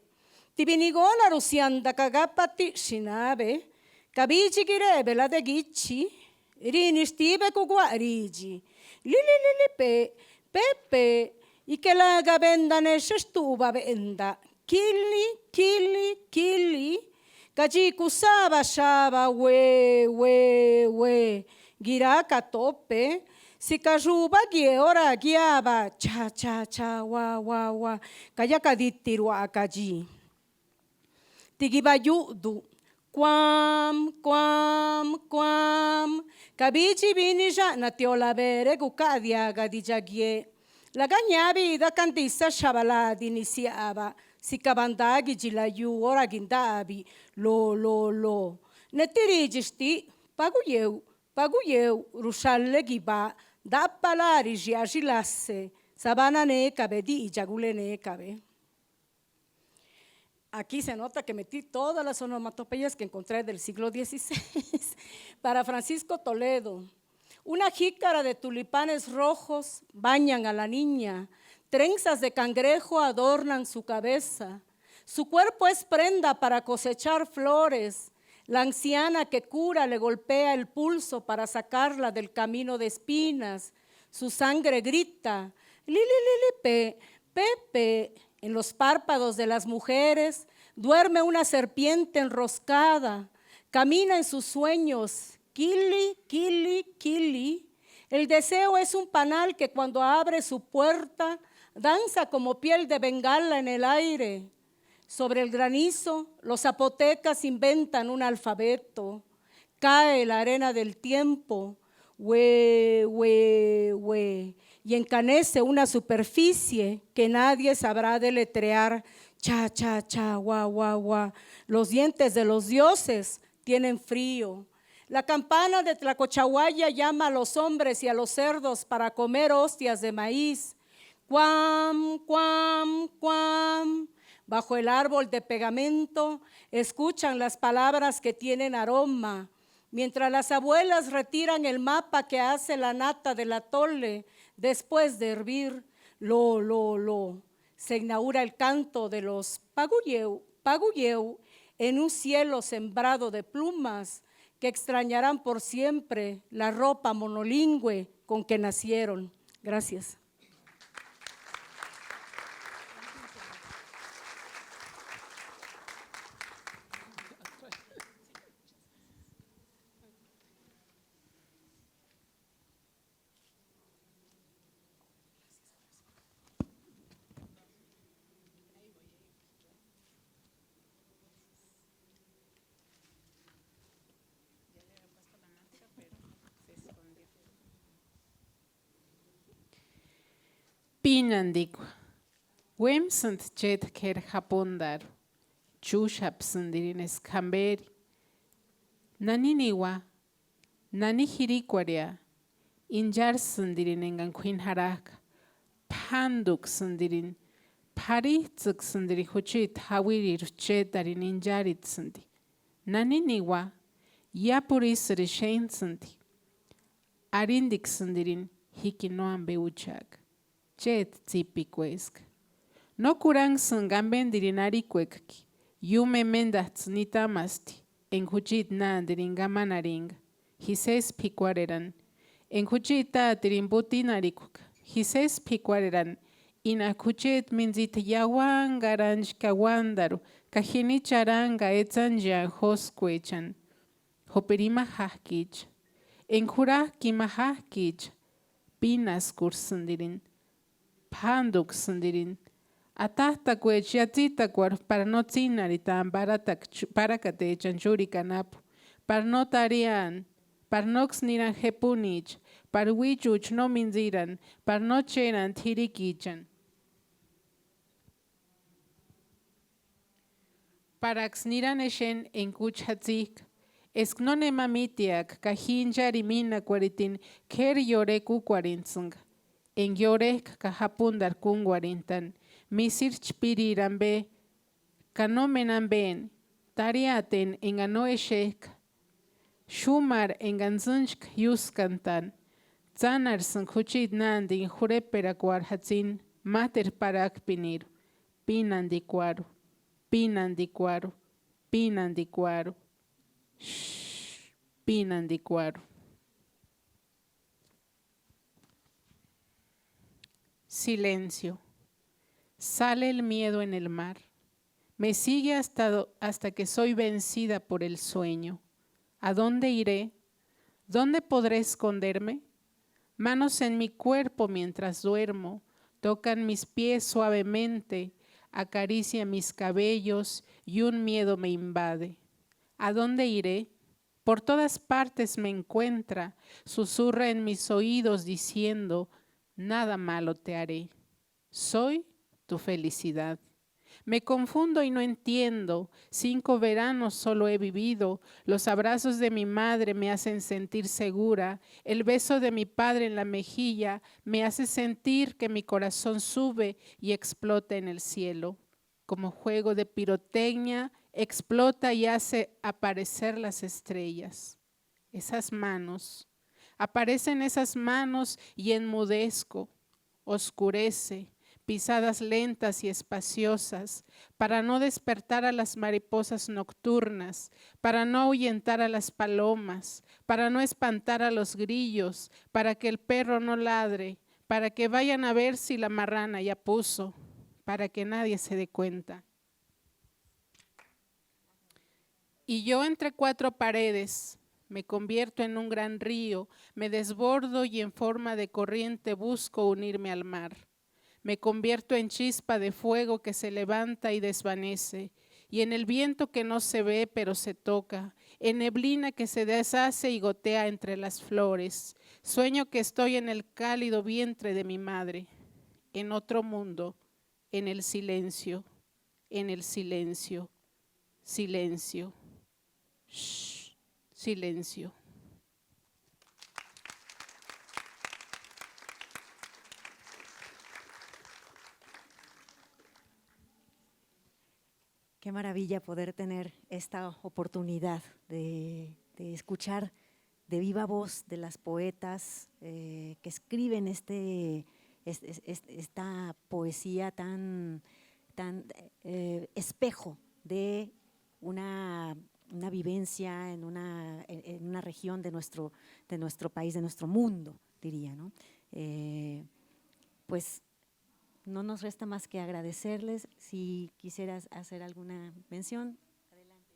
Tibinigola rusianda kagapati shinabe kabichi girebe la de gichi. Rinishtibe kuguarigi. Lili pepe y que la gabenda neshestuba venda. Kili. Kajiku shaba we. Giraka tope. Si kajuba ora giaba. Cha wa. Kayaka ditirwa akaji. Tigibayudu. Quam. Kabichi binija natiola bere gukadia gadijagie. La gagnabi da candissa shabaladi iniziava. Si cavandaghi gilayu ora gindabi. Lo. Ne tirigisti paguyeu rushalle giba. Da palari giagilasse. Sabana ne cabe di jagule ne cabe. Aquí se nota que metí todas las onomatopeyas que encontré del siglo XVI. Para Francisco Toledo. Una jícara de tulipanes rojos bañan a la niña. Trenzas de cangrejo adornan su cabeza. Su cuerpo es prenda para cosechar flores. La anciana que cura le golpea el pulso para sacarla del camino de espinas. Su sangre grita, pepe. En los párpados de las mujeres duerme una serpiente enroscada. Camina en sus sueños, kili. El deseo es un panal que cuando abre su puerta danza como piel de bengala en el aire. Sobre el granizo, los zapotecas inventan un alfabeto. Cae la arena del tiempo, we. Y encanece una superficie que nadie sabrá deletrear. Cha, wa. Los dientes de los dioses tienen frío. La campana de Tlacochahuaya llama a los hombres y a los cerdos para comer hostias de maíz. Cuam. Bajo el árbol de pegamento escuchan las palabras que tienen aroma. Mientras las abuelas retiran el mapa que hace la nata del atole después de hervir, lo. Se inaugura el canto de los paguyeu en un cielo sembrado de plumas que extrañarán por siempre la ropa monolingüe con que nacieron. Gracias.
Pinandikwa. Wemsant jet ker japondar. Chushapsandirin escamberi. Naniniwa. Nani hirikwaria. Injar sandirin engan queen haraka. Panduk sandirin. Paritzuk sandiri huchit hawiri ruchet darin injarit sandi. Naniniwa. Yapuris rishain sandi. Arindik sandirin hikinoan beuchak. Chet tipikwesk. No kurang sangamben dirinari kwekki. Yume mendat nitamasti. En huchit na diringamanaring. Hises pikwareran. En huchita dirimbutinarikuk. Hises pikwareran. Ina kuchet minzit yawan garanj kawandaru. Kahini charanga etzanja hoskwechan. Hoperima hahkich. En kurahkima hahkich. Pinas kursandirin. Panduk sandirin. Atahta kwech yatita kwar para no tzinaritan para kate chanchuri kanapu. Para no tarian. Para no xniran jepunich. Para wichuch no minziran. Para no cheran tirikichan. Para xniran eshen en kuchatzik. Esgnone mamitiak kahinja rimina kwaritin ker yoreku kwarintzung. En yorek kahapundar kungwarintan. Misir chpirirambe, kanomenamben, tariaten en anoeshek, shumar en ganzunchk yuskantan, tzanar sankuchit nandin jureperakwar hatzin, mater parak pinir, pinandikuaru, pinandikuaru, pinandikuaru, pinandikuaru. Silencio. Sale el miedo en el mar, me sigue hasta que soy vencida por el sueño. ¿A dónde iré? ¿Dónde podré esconderme? Manos en mi cuerpo mientras duermo, tocan mis pies suavemente, acaricia mis cabellos y un miedo me invade. ¿A dónde iré? Por todas partes me encuentra, susurra en mis oídos diciendo, nada malo te haré. Soy tu felicidad. Me confundo y no entiendo. 5 veranos solo he vivido. Los abrazos de mi madre me hacen sentir segura. El beso de mi padre en la mejilla me hace sentir que mi corazón sube y explota en el cielo. Como juego de pirotecnia, explota y hace aparecer las estrellas. Esas manos. Aparecen esas manos y enmudezco. Oscurece. Pisadas lentas y espaciosas, para no despertar a las mariposas nocturnas, para no ahuyentar a las palomas, para no espantar a los grillos, para que el perro no ladre, para que vayan a ver si la marrana ya puso, para que nadie se dé cuenta. Y yo entre 4 paredes me convierto en un gran río, me desbordo y en forma de corriente busco unirme al mar. Me convierto en chispa de fuego que se levanta y desvanece, y en el viento que no se ve pero se toca, en neblina que se deshace y gotea entre las flores. Sueño que estoy en el cálido vientre de mi madre, en otro mundo, en el silencio, silencio. Shh, silencio.
Qué maravilla poder tener esta oportunidad de escuchar de viva voz de las poetas que escriben esta poesía tan espejo de una vivencia en una región de nuestro país, de nuestro mundo, diría, ¿no? Pues no nos resta más que agradecerles. Si quisieras hacer alguna mención, adelante.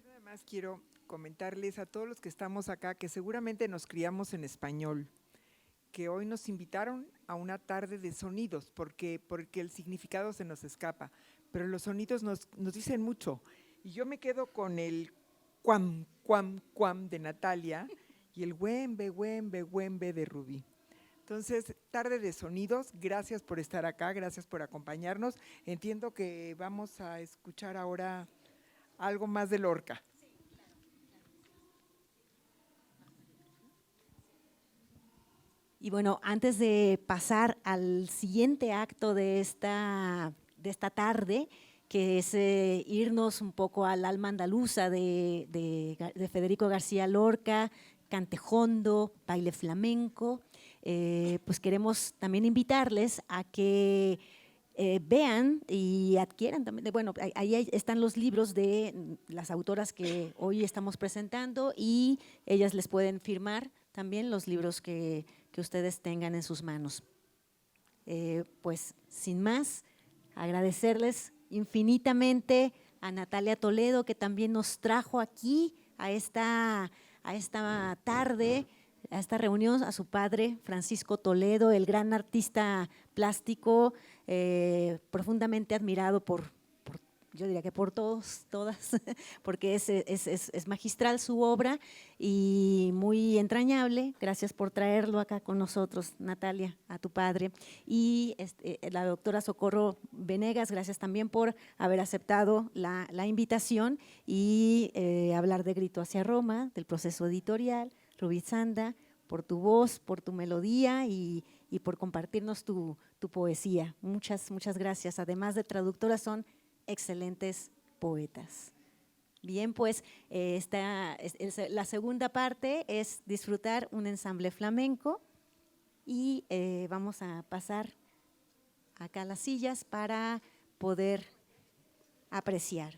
Yo además quiero comentarles a todos los que estamos acá que seguramente nos criamos en español, que hoy nos invitaron a una tarde de sonidos, porque el significado se nos escapa, pero los sonidos nos dicen mucho. Y yo me quedo con el cuam, cuam, cuam de Natalia y el huembe, huembe, huembe de Rubí. Entonces, tarde de sonidos, gracias por estar acá, gracias por acompañarnos. Entiendo que vamos a escuchar ahora algo más de Lorca.
Y bueno, antes de pasar al siguiente acto de esta tarde, que es irnos un poco al alma andaluza de Federico García Lorca, cantejondo, baile flamenco, pues queremos también invitarles a que vean y adquieran también, bueno, ahí están los libros de las autoras que hoy estamos presentando y ellas les pueden firmar también los libros que ustedes tengan en sus manos. Pues sin más, agradecerles infinitamente a Natalia Toledo, que también nos trajo aquí a esta tarde, a esta reunión, a su padre, Francisco Toledo, el gran artista plástico, profundamente admirado yo diría que por todos, todas, porque es magistral su obra y muy entrañable. Gracias por traerlo acá con nosotros, Natalia, a tu padre. Y la doctora Socorro Venegas, gracias también por haber aceptado la invitación y hablar de Grito hacia Roma, del proceso editorial. Rubitzanda, por tu voz, por tu melodía y por compartirnos tu poesía. Muchas, muchas gracias. Además de traductoras, son excelentes poetas. Bien, pues la segunda parte es disfrutar un ensamble flamenco y vamos a pasar acá a las sillas para poder apreciar.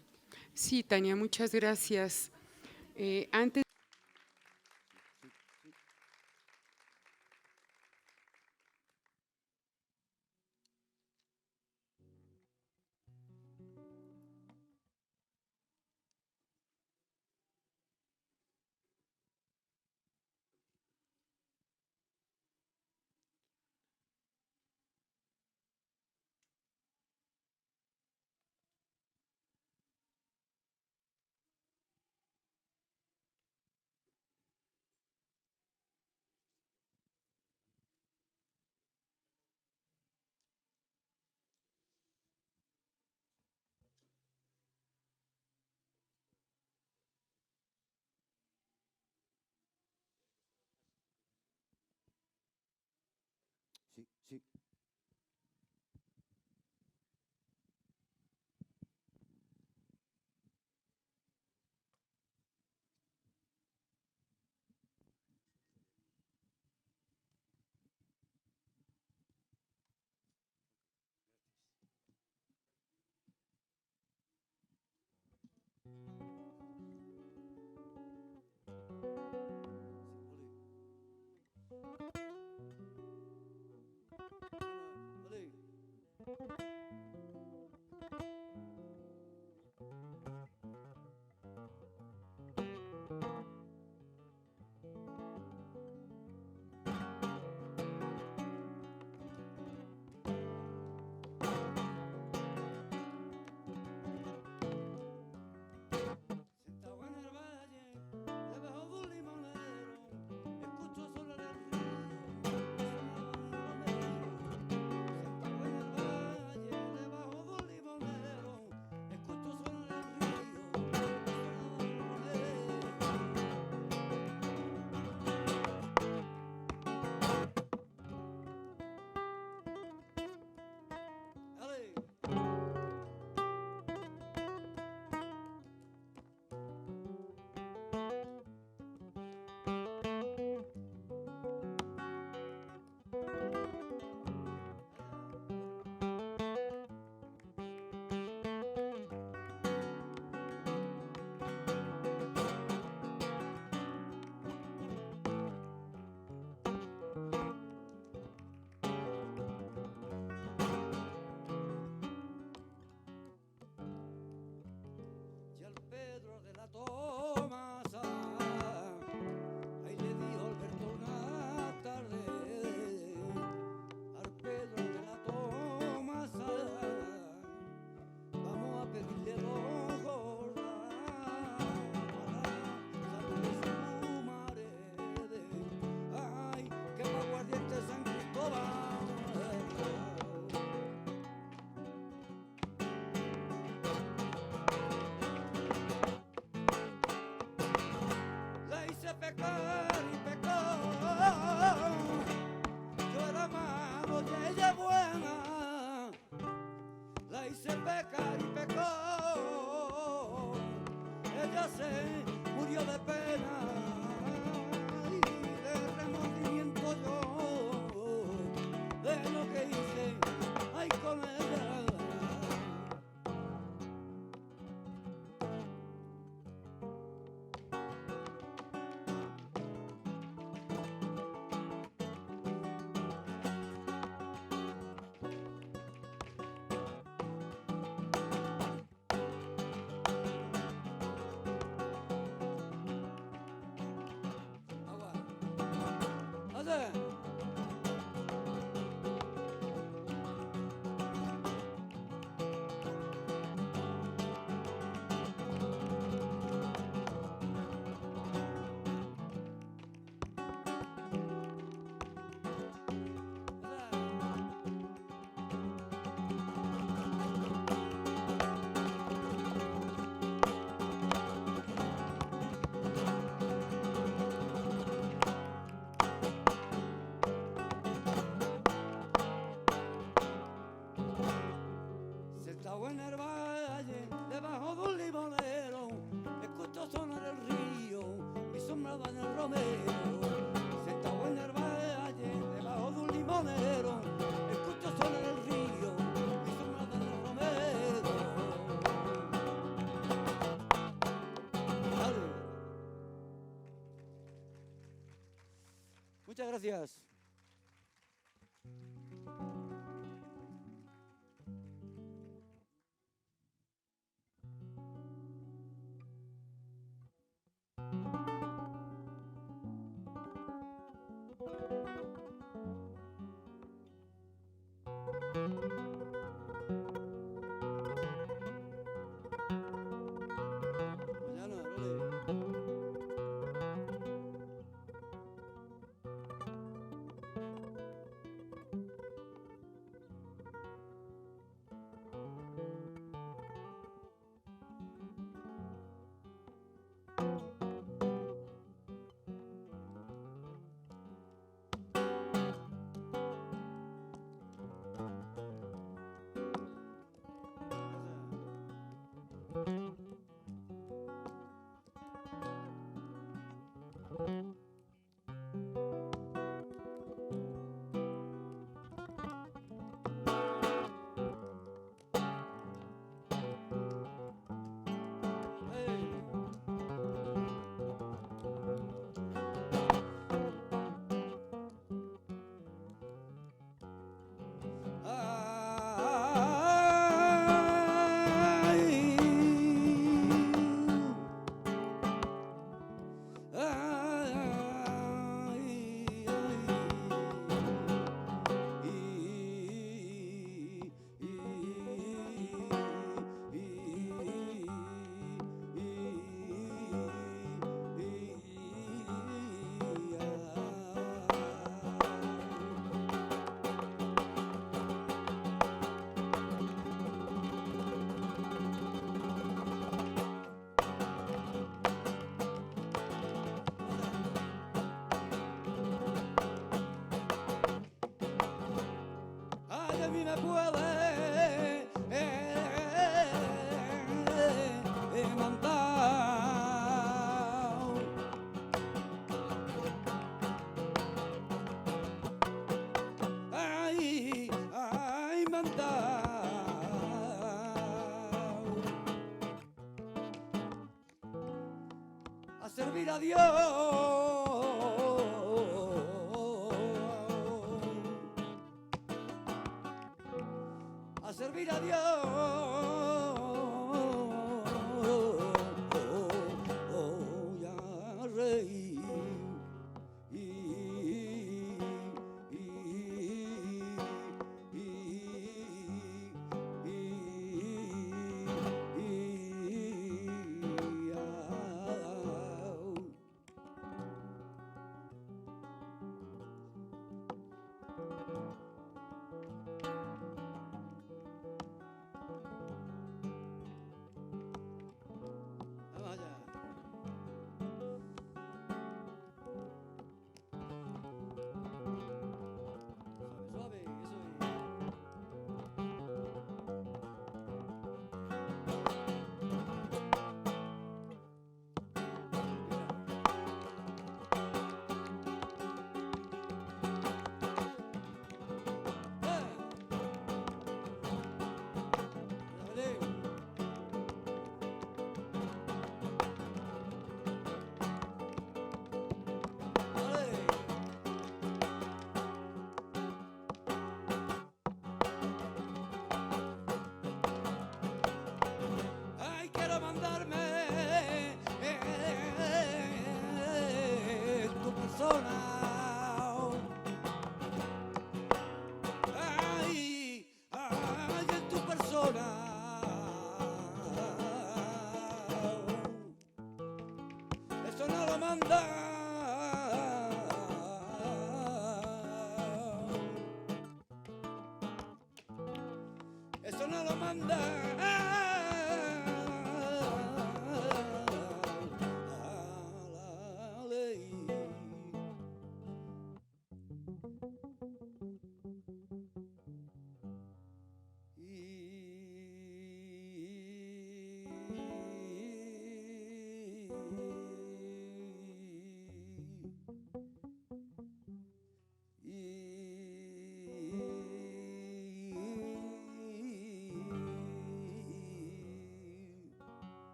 Sí, Tania, muchas gracias. Antes
Sí, sí. Ay, que más aguardiente sangre se murió de pena y de remordimiento yo de lo que hice, ay, con ella. Sentado en el valle, debajo de un limonero, escucho sonar el río, mi sombra va en el romero. Sentado en el valle, debajo de un limonero, escucho sonar el río, mi sombra va en el romero. Dale. Muchas gracias. Mañana, vale. Ay, a mí me puede mandar. Ay, ay, mandar. A servir a Dios. A servir a Dios, ya reí. manda. Eso no lo manda. La ley.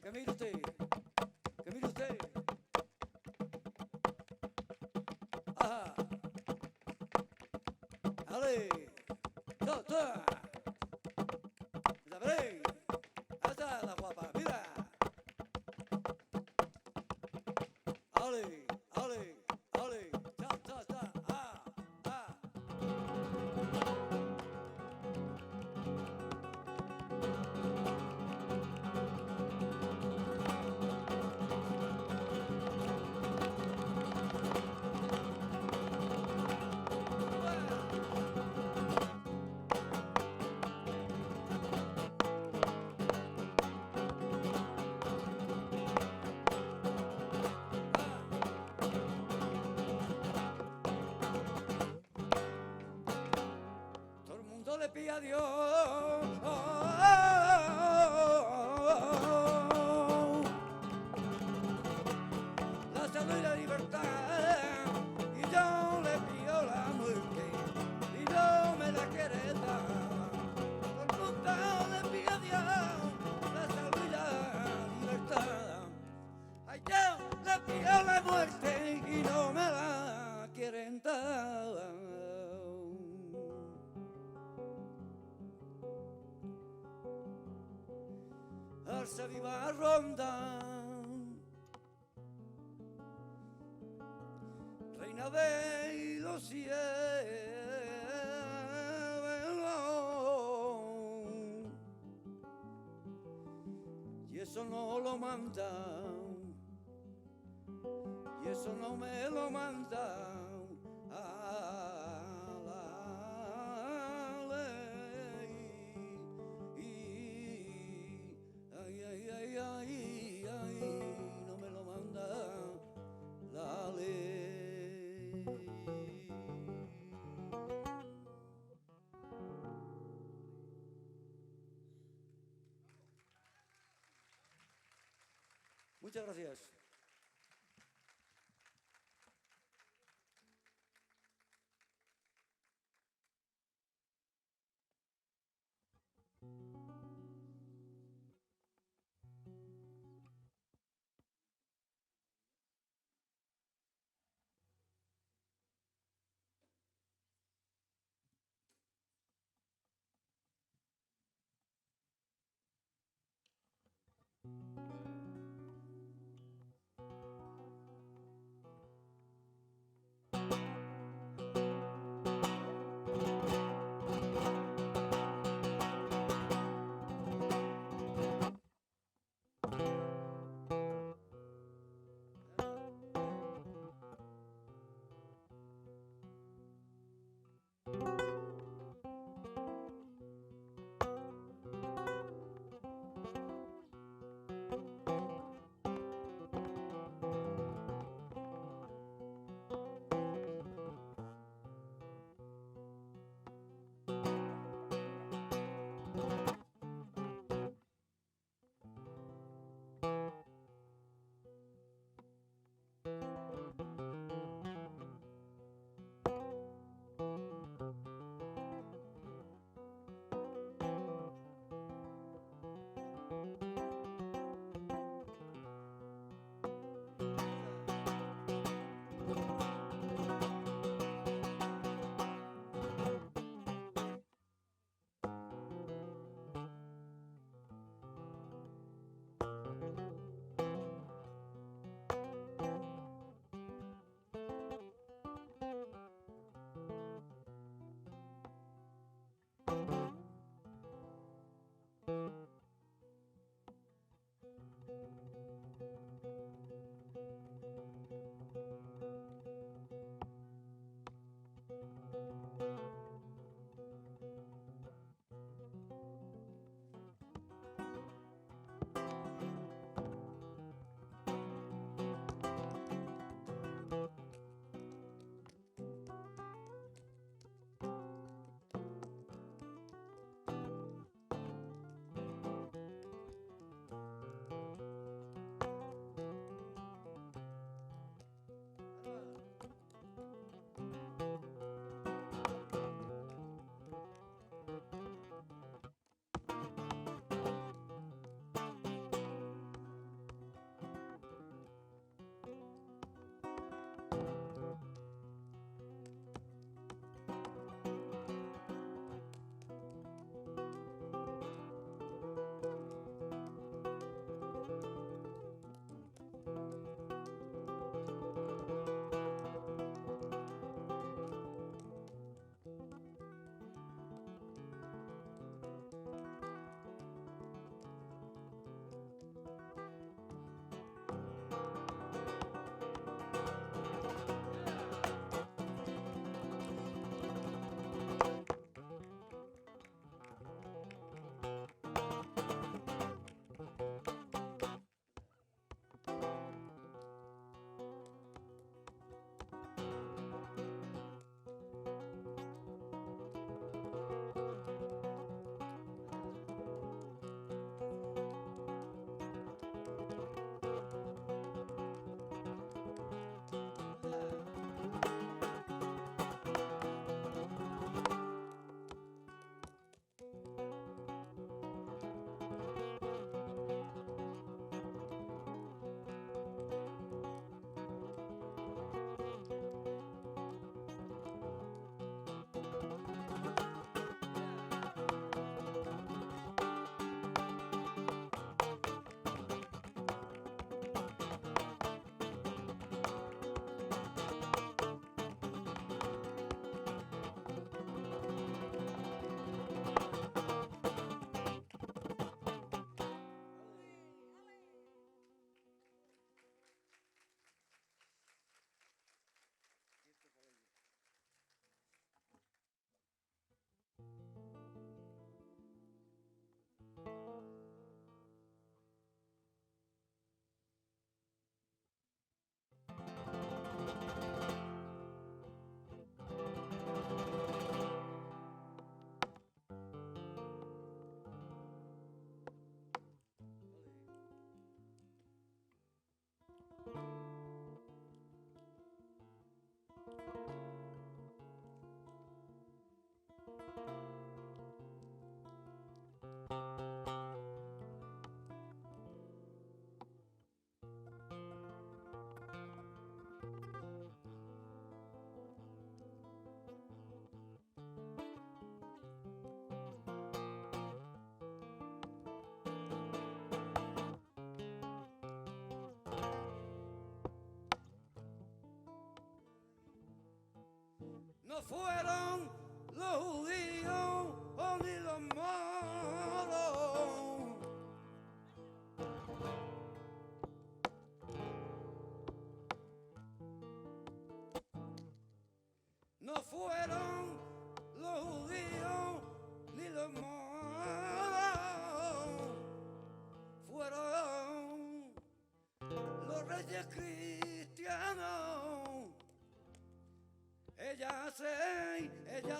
Que mire usted, que mire usted. Ajá. Ale. ¡Sabré! ¡Hasta la guapa! ¡Mira! ¡Ale! ¡Ale! ¡Ale! ¡Ta, ta, ta! ¡Ah! ¡Ah! Todo el mundo le pide a Dios la salud y la libertad, y yo le pido la muerte y no me la quiere dar. Todo el mundo le pide a Dios la salud y la libertad, ay, yo le pido la muerte y no me la quieren dar. Alza viva Ronda, reina de los cielos, y eso no lo manda, y eso no me lo manda a la ley. Ay, ay, ay, ay, ay, no me lo manda Muchas gracias. fueron los judíos o ni los moros. No fueron los judíos ni los moros, fueron los reyes cristianos. Ella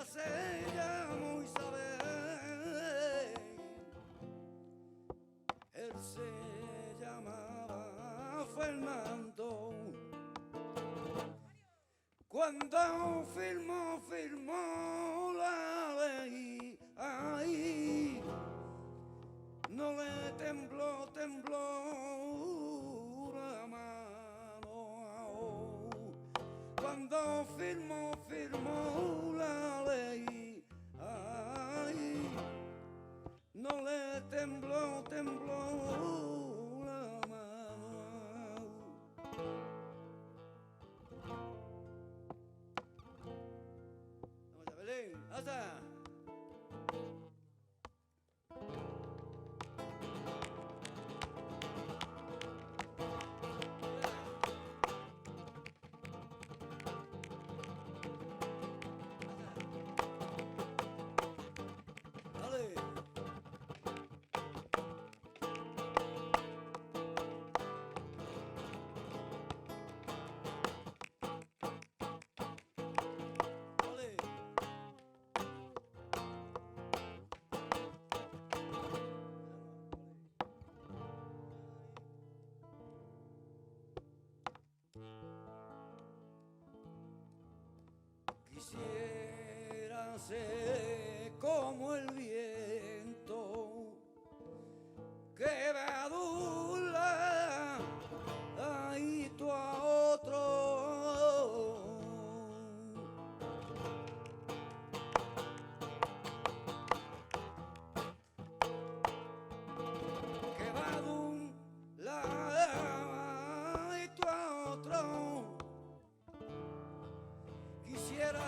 se llamó Isabel, él se llamaba Fernando. Cuando firmó la ley, ay, no le tembló la mano. Cuando firmó la ley, ay, no le tembló la mano. Vamos a Belén, hasta. Dale. Dale. Quisiera ser como el viento que va a burlar ahí tú a otro. Que va a burlar ahí tú a otro. Quisiera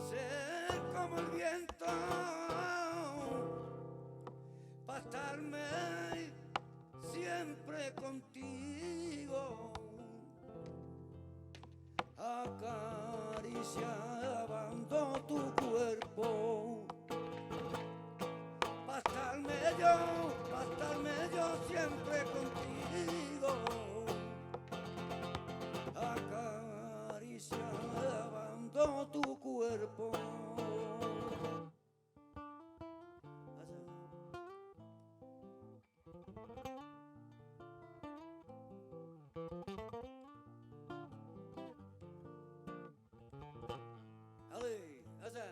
ser como el viento para estarme siempre contigo, acariciando tu cuerpo, para estarme yo siempre contigo, acariciando tu cuerpo. Ale, asa.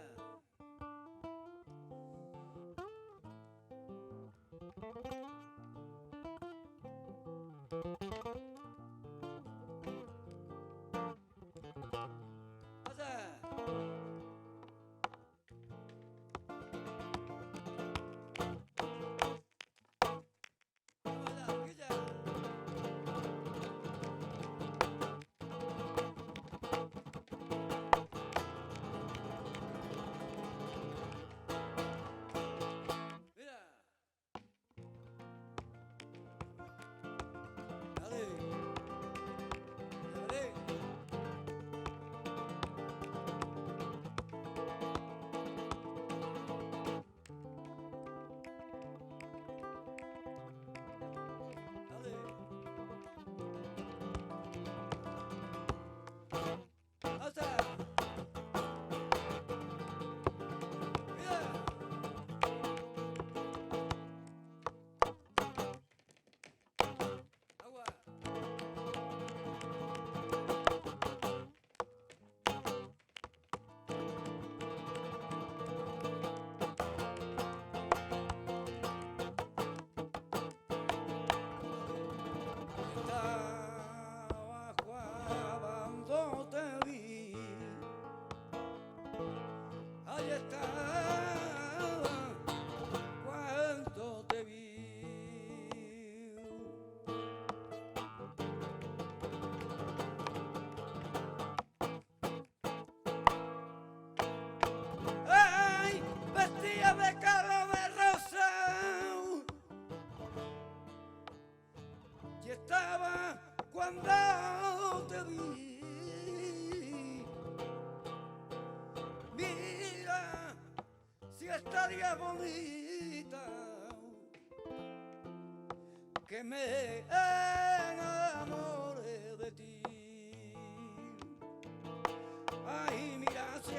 si estaba cuando te vi. Mira, si estaría bonita, que me enamoré de ti. Ay, mira, si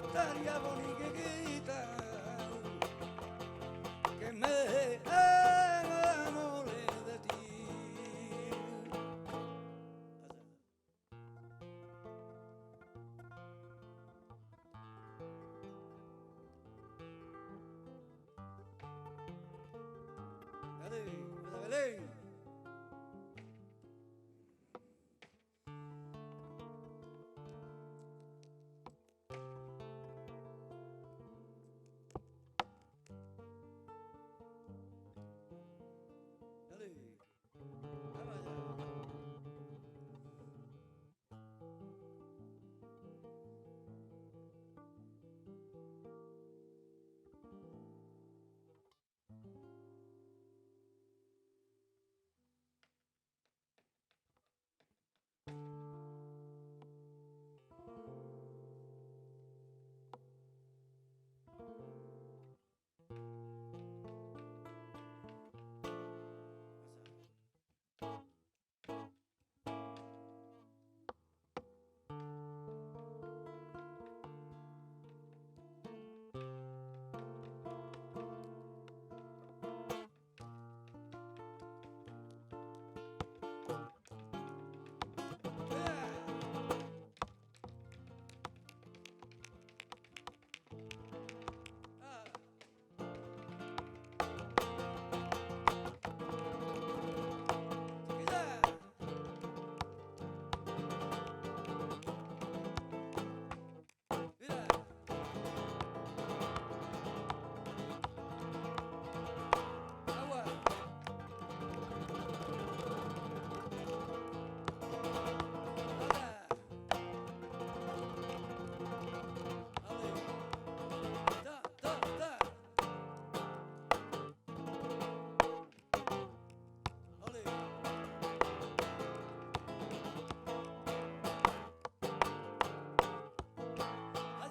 estaría bonita, que me enamoré de ti. Dale, Belén. Dale. Vamos allá.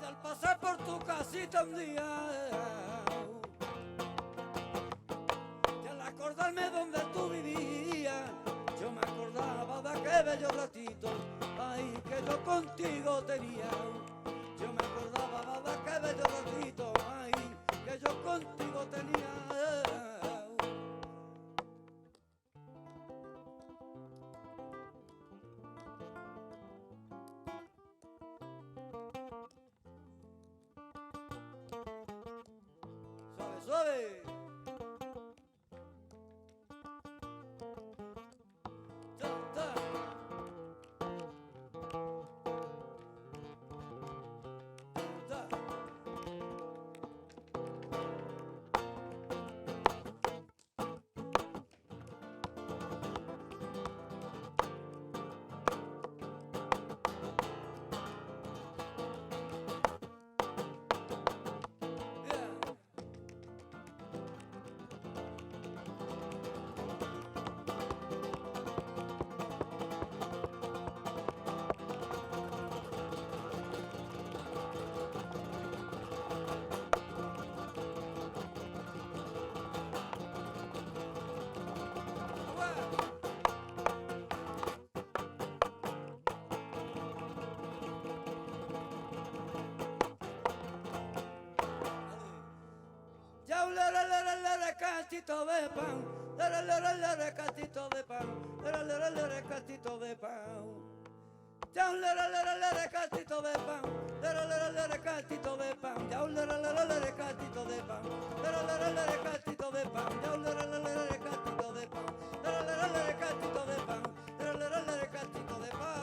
Al pasar por tu casita un día, y al acordarme donde tú vivías, yo me acordaba de aquel bello ratito, ay, que yo contigo tenía. Yo me acordaba de aquel bello ratito, ay, que yo contigo tenía. Suave, suave. Ta, ta. Ta. Yeah. Ya un cachito de pan, cachito de pan, cachito de pan. Ya un cachito de pan, cachito de pan, ya un cachito de pan, cachito de pan, ya un cachito de pan, cachito de pan, cachito de pan.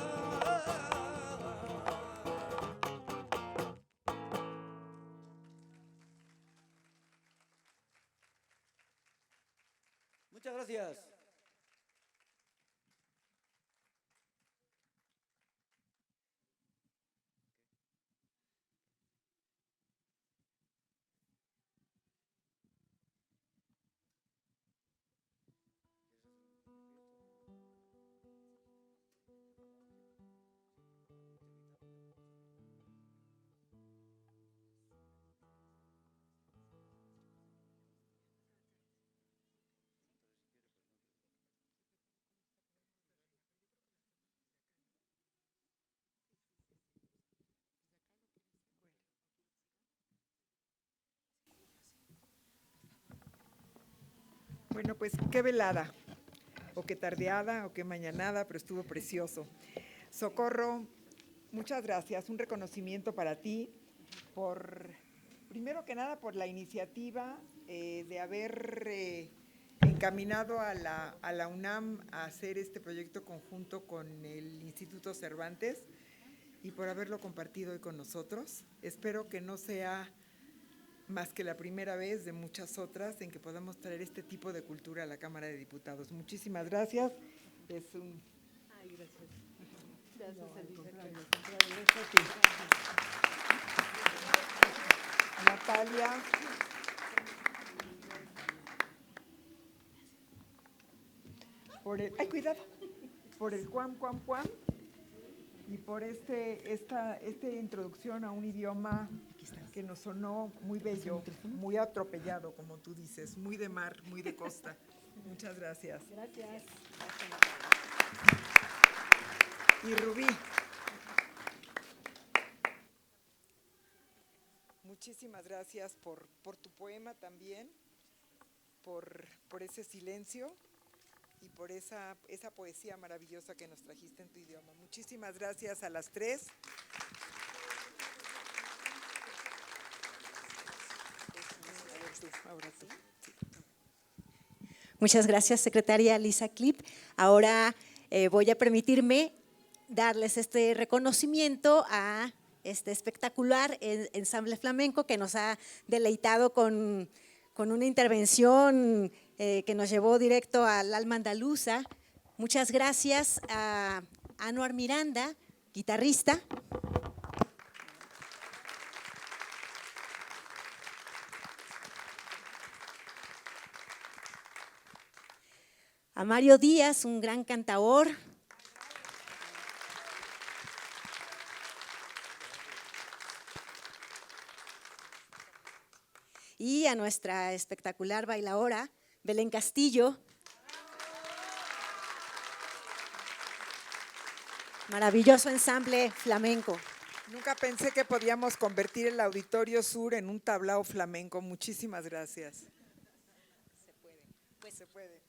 Muchas gracias.
Bueno, pues qué velada, o qué tardeada, o qué mañanada, pero estuvo precioso. Socorro, muchas gracias. Un reconocimiento para ti primero que nada, por la iniciativa de haber encaminado a la UNAM a hacer este proyecto conjunto con el Instituto Cervantes y por haberlo compartido hoy con nosotros. Espero que no sea más que la primera vez de muchas otras en que podamos traer este tipo de cultura a la Cámara de Diputados. Muchísimas gracias. Es un...
Ay, gracias.
Natalia. Ay, cuidado. Por el cuam y por esta introducción a un idioma que nos sonó muy bello, muy atropellado, como tú dices, muy de mar, muy de costa. Muchas gracias.
Gracias.
Y Rubí. Muchísimas gracias por tu poema también, por ese silencio y por esa poesía maravillosa que nos trajiste en tu idioma. Muchísimas gracias a las tres. Ahora tú.
Muchas gracias, secretaria Lisa Clip. Ahora voy a permitirme darles este reconocimiento a este espectacular ensamble flamenco que nos ha deleitado con una intervención que nos llevó directo al alma andaluza. Muchas gracias a Anuar Miranda, guitarrista. A Mario Díaz, un gran cantaor. Y a nuestra espectacular bailaora, Belén Castillo. Maravilloso ensamble flamenco.
Nunca pensé que podíamos convertir el Auditorio Sur en un tablao flamenco. Muchísimas gracias. Se puede.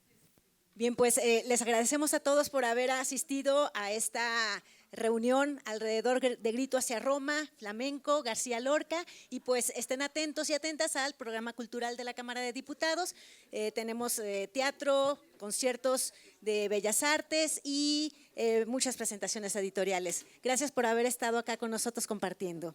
Bien, pues les agradecemos a todos por haber asistido a esta reunión alrededor de Grito hacia Roma, flamenco, García Lorca, y pues estén atentos y atentas al programa cultural de la Cámara de Diputados. Tenemos teatro, conciertos de Bellas Artes y muchas presentaciones editoriales. Gracias por haber estado acá con nosotros compartiendo.